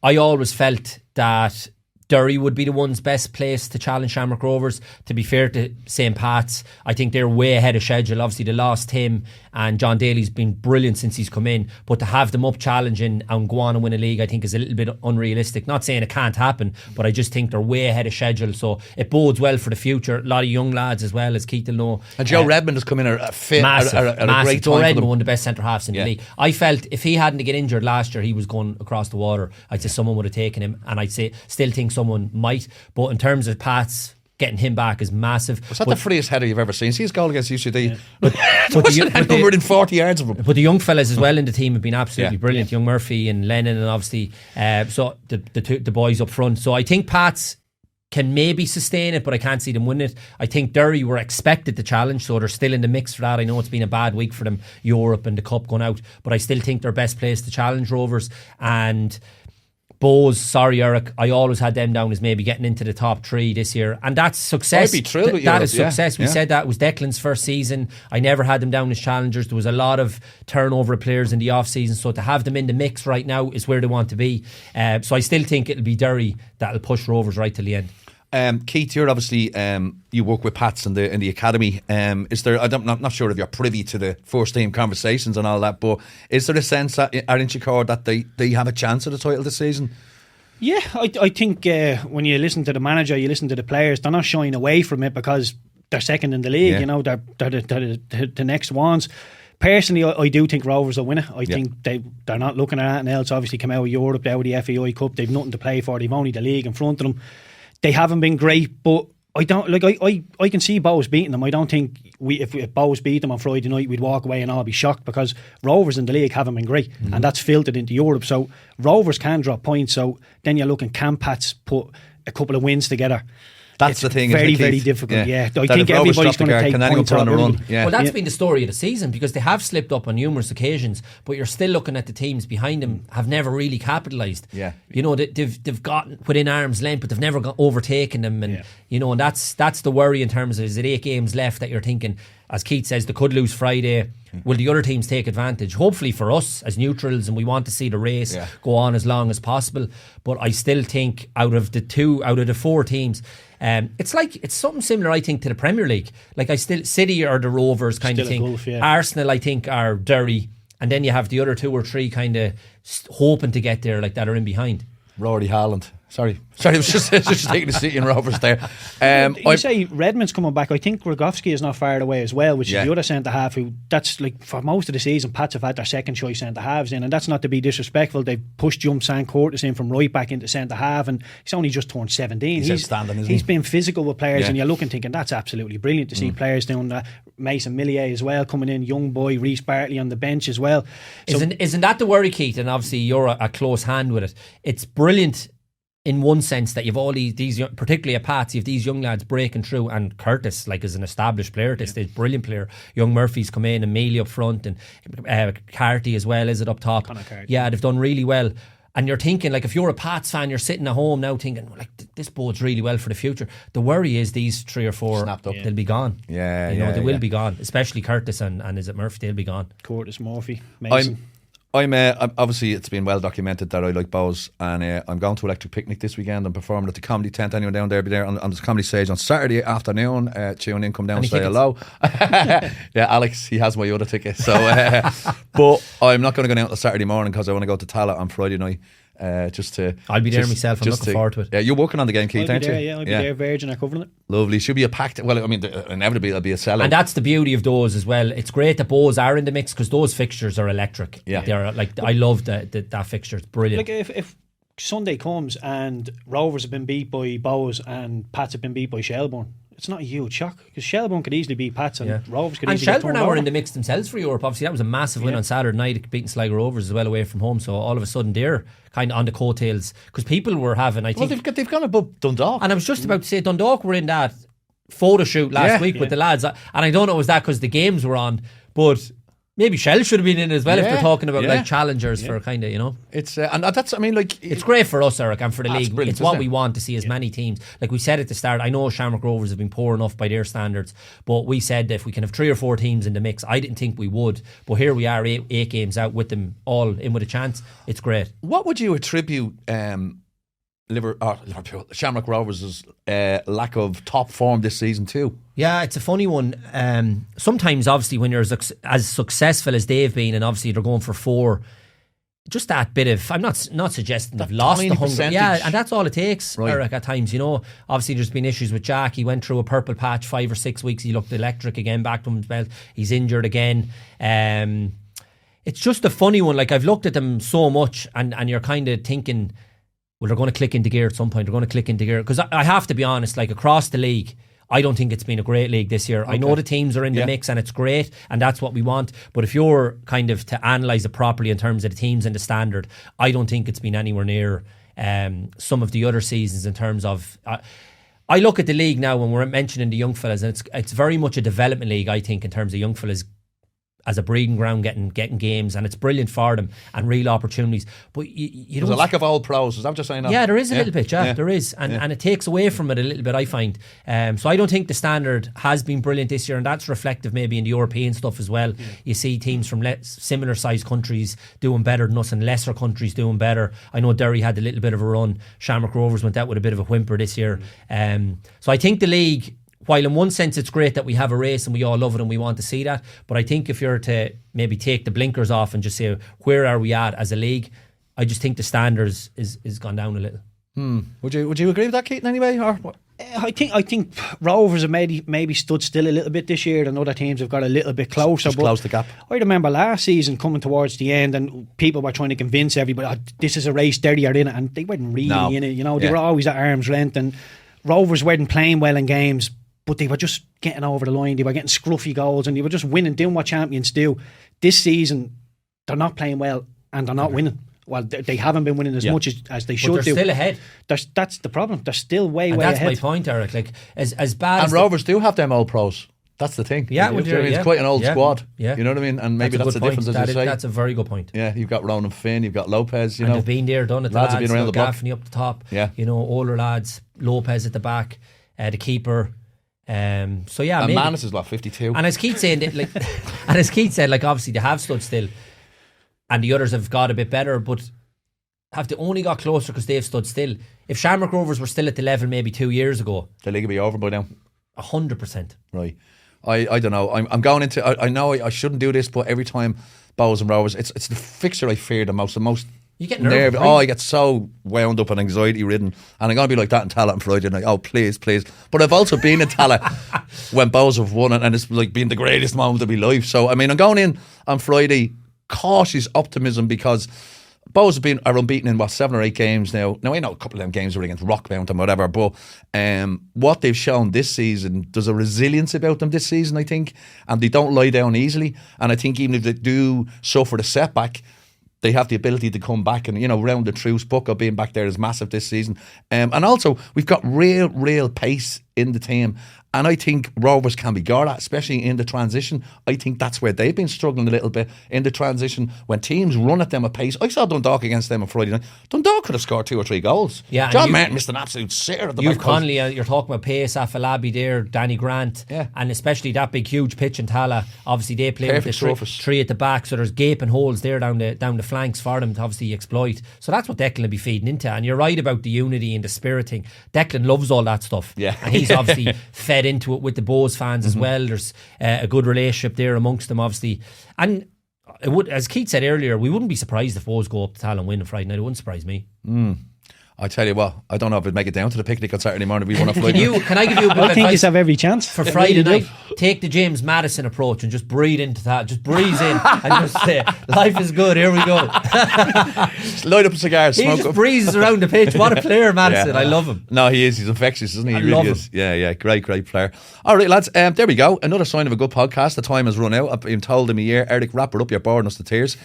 I always felt that Derry would be the ones best placed to challenge Shamrock Rovers. To be fair to St. Pat's, I think they're way ahead of schedule. Obviously, they lost him, and John Daly's been brilliant since he's come in. But to have them up challenging and go on and win a league, I think is a little bit unrealistic. Not saying it can't happen, but I just think they're way ahead of schedule. So it bodes well for the future. A lot of young lads as well, as Keith will know. And Joe Redmond has come in at a fit, massive. A great Joe time. Redmond, one of the best centre halves in the league. I felt if he hadn't to get injured last year, he was going across the water. I'd say someone would have taken him, and I'd say still think someone might. But in terms of Pats, getting him back is massive. Was that the freest header you've ever seen? See his goal against UCD? Yeah. But within 40 yards of him. But the young fellas as well in the team have been absolutely brilliant. Young Murphy and Lennon, and obviously so the boys up front. So I think Pats can maybe sustain it, but I can't see them win it. I think Derry were expected to challenge, so they're still in the mix for that. I know it's been a bad week for them, Europe and the Cup going out, but I still think they're best placed to challenge Rovers. And Bows, sorry Eric, I always had them down as maybe getting into the top 3 this year, and that's success. I'd be thrilled with that Europe, is success. We said that it was Declan's first season. I never had them down as challengers. There was a lot of turnover of players in the off season, so to have them in the mix right now is where they want to be. So I still think it'll be Derry that'll push Rovers right till the end. Keith, you're obviously you work with Pats in the academy. Is there? I'm not sure if you're privy to the first team conversations and all that, but is there a sense that at Inchicore that they have a chance of the title this season? Yeah, I think when you listen to the manager, you listen to the players, they're not shying away from it because they're second in the league. They're the next ones. Personally, I do think Rovers will win it. I think they're not looking at anything else. Obviously, come out of Europe, they're out of the FAI Cup. They've nothing to play for. They've only the league in front of them. They haven't been great, but I don't I can see Bows beating them. I don't think if Bows beat them on Friday night, we'd walk away and all be shocked, because Rovers in the league haven't been great, and that's filtered into Europe. So Rovers can drop points. So then you're looking, can Pats put a couple of wins together? That's the thing. Very, very difficult. I think everybody's going to take points on a run. Well, that's been the story of the season, because they have slipped up on numerous occasions, but you're still looking at the teams behind them have never really capitalised. They've gotten within arm's length, but they've never got overtaken them, and and that's the worry in terms of, is it 8 games left that you're thinking, as Keith says, they could lose Friday. Will the other teams take advantage? Hopefully for us as neutrals, and we want to see the race go on as long as possible. But I still think out of the 4 teams, it's something similar, I think, to the Premier League. Like, City are the Rovers kind of thing. Gulf, Arsenal, I think, are Derry, and then you have the other 2 or 3 kind of hoping to get there, like, that are in behind. Rory Haaland. Sorry, I was just taking the City and Rovers there. You say Redmond's coming back. I think Rogovsky is not far away as well, which is the other centre half who, that's like, for most of the season, Pats have had their second choice centre halves in, and that's not to be disrespectful. They've pushed Jump San Curtis in from right back into centre half, and he's only just turned 17. He's outstanding, isn't he? He's been physical with players, and you're looking thinking that's absolutely brilliant to see players doing that. Mason Millier as well coming in, young boy, Reece Bartley on the bench as well. So, isn't that the worry, Keith? And obviously you're a close hand with it. It's brilliant in one sense that you've all these young, particularly at Pats, you've these young lads breaking through, and Curtis, like, is an established player at this stage, brilliant player. Young Murphy's come in, and Mealy up front, and Carty as well, is it up top? Yeah, they've done really well. And you're thinking, like, if you're a Pats fan, you're sitting at home now thinking, like, this bodes really well for the future. The worry is these 3 or 4 snapped up. They'll be gone. They will be gone. Especially Curtis and is it Murphy? They'll be gone. Curtis, Murphy, Mason. I'm obviously it's been well documented that I like Bows, and I'm going to Electric Picnic this weekend. I'm performing at the Comedy Tent. Anyone down there, be there on the comedy stage on Saturday afternoon. Tune in, come down, say hello. Yeah, Alex, he has my other ticket. So, but I'm not going to go down on Saturday morning because I want to go to Tala on Friday night. Just to I'll be there myself. I'm looking forward to it. Yeah, you're working on the game, Keith, aren't you? Yeah, I'll be there. Virgin are covering it. Lovely. Should be a packed. Well, I mean, inevitably it'll be a sellout. And that's the beauty of those as well. It's great that Bows are in the mix because those fixtures are electric. Yeah, they're like I love that fixture. It's brilliant. Like if Sunday comes and Rovers have been beat by Bows and Pats have been beat by Shelbourne, it's not a huge shock because Shelbourne could easily beat Pats and Rovers could easily. And Shelbourne get now are over. in the mix themselves for Europe. Obviously, that was a massive win on Saturday night, beating Sligo Rovers as well away from home. So all of a sudden they're kind of on the coattails because people were having. I think they've gone above Dundalk. And I was just about to say Dundalk were in that photo shoot last week with the lads, and I don't know was that because the games were on, but. Maybe Shell should have been in as well if they're talking about like challengers for kind of, It's and that's I mean like it's great for us, Eric, and for the league. Brilliant, it's what we want to see as many teams. Like we said at the start, I know Shamrock Rovers have been poor enough by their standards, but we said if we can have 3 or 4 teams in the mix, I didn't think we would. But here we are, eight games out with them all in with a chance. It's great. What would you attribute Liverpool, Shamrock Rovers' lack of top form this season too? Yeah, it's a funny one. Sometimes, obviously, when you're as successful as they've been, and obviously they're going for 4, just that bit of, I'm not suggesting they've lost the hunger. Percentage. Yeah, and that's all it takes, Eric, at times, Obviously, there's been issues with Jack. He went through a purple patch 5 or 6 weeks. He looked electric again, back to his belt. He's injured again. It's just a funny one. Like, I've looked at them so much, and you're kind of thinking, well, they're going to click into gear at some point. They're going to click into gear. Because I have to be honest, like across the league, I don't think it's been a great league this year. Okay. I know the teams are in the mix and it's great and that's what we want. But if you're kind of to analyse it properly in terms of the teams and the standard, I don't think it's been anywhere near some of the other seasons in terms of... I look at the league now when we're mentioning the young fellas, and it's very much a development league, I think, in terms of young fellas as a breeding ground, getting games, and it's brilliant for them and real opportunities. But you There's a lack of old pros. Is that what you're saying now? Yeah, there is a little bit. Yeah, there is, and it takes away from it a little bit, I find. So I don't think the standard has been brilliant this year, and that's reflective maybe in the European stuff as well. You see teams from similar sized countries doing better than us, and lesser countries doing better. I know Derry had a little bit of a run. Shamrock Rovers went out with a bit of a whimper this year. So I think the league, while in one sense it's great that we have a race and we all love it and we want to see that, but I think if you're to maybe take the blinkers off and just say where are we at as a league, I just think the standards is gone down a little. Would you agree with that, Keaton, anyway? Or what? I think Rovers have maybe stood still a little bit this year, and other teams have got a little bit closer. Just close the gap. I remember last season coming towards the end, and people were trying to convince everybody, this is a race, Derry are in it, and they weren't really in it. They were always at arm's length, and Rovers weren't playing well in games, but they were just getting over the line. They were getting scruffy goals and they were just winning, doing what champions do. This season, they're not playing well and they're not winning. Well, they haven't been winning as much as they should do. But they're still ahead. That's the problem. They're still way ahead. That's my point, Eric. Like, as bad and as Rovers do have them old pros. That's the thing. Yeah, it's quite an old squad. Yeah. You know what I mean? And maybe that's the difference, as you say. That's a very good point. Yeah, you've got Ronan Finn, you've got Lopez, and they've been there, done it. Lads have been around the block. Gaffney up the top. Yeah. Older lads, Lopez at the back, the keeper. So yeah, and maybe. Manus is 52. And as Keith said, obviously they have stood still, and the others have got a bit better, but have they only got closer because they've stood still? If Shamrock Rovers were still at the level maybe 2 years ago, the league would be over by now. 100%. Right. I don't know. I'm going into. I know I shouldn't do this, but every time Bows and Rovers, it's the fixture I fear the most. You get nervous. Right? I get so wound up and anxiety ridden, and I'm going to be like that in Tala on Friday night. Oh, please. But I've also been in Tala when Bows have won, and it's like been the greatest moment of my life. So I mean, I'm going in on Friday, cautious optimism, because Bows have are unbeaten in 7 or 8 games now. Now I know a couple of them games were against Rockmount and whatever, but what they've shown this season, there's a resilience about them this season, I think, and they don't lie down easily. And I think even if they do suffer the setback, they have the ability to come back, and round the truce. Bucko being back there is massive this season, and also we've got real pace in the team. And I think Rovers can be good at, especially in the transition. I think that's where they've been struggling a little bit in the transition. When teams run at them at pace, I saw Dundalk against them on Friday night. Dundalk could have scored 2 or 3 goals. Yeah, John Martin missed an absolute sitter at the You've back Connolly, you're talking about pace, Afalabi there, Danny Grant, and especially that big huge pitch in Tala. Obviously they play Perfect with the three at the back, so there's gaping holes there down the flanks for them to obviously exploit. So that's what Declan will be feeding into. And you're right about the unity and the spirit thing. Declan loves all that stuff. Yeah. And he's obviously fed into it with the Bows fans as well. There's a good relationship there amongst them, obviously. And it would, as Keith said earlier, we wouldn't be surprised if Bows go up to Tal and win on Friday night. It wouldn't surprise me. I tell you what, I don't know if it'd make it down to the picnic on Saturday morning. We want to fly. Can I give you a bit I of think advice you have every chance for Friday night? Take the James Maddison approach and just breathe into that. Just breathe in and just say, life is good, here we go. Just light up a cigar, He smoke just up. breezes around the pitch. What a player, Madison. Yeah. I love him. No, he is. He's infectious, isn't he? I He love really him. is. Yeah, great player. All right, lads, there we go. Another sign of a good podcast. The time has run out. I've been told in my ear, Eric, wrap it up. You're boring us to tears.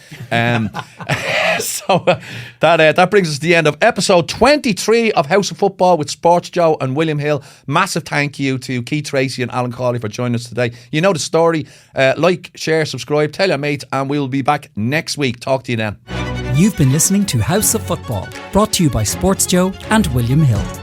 So that brings us to the end of episode 23 of House of Football with Sports Joe and William Hill. Massive thank you to Keith Treacy and Alan Cawley for joining us today. You know the story. Like, share, subscribe, tell your mates, and we'll be back next week. Talk to you then. You've been listening to House of Football, brought to you by Sports Joe and William Hill.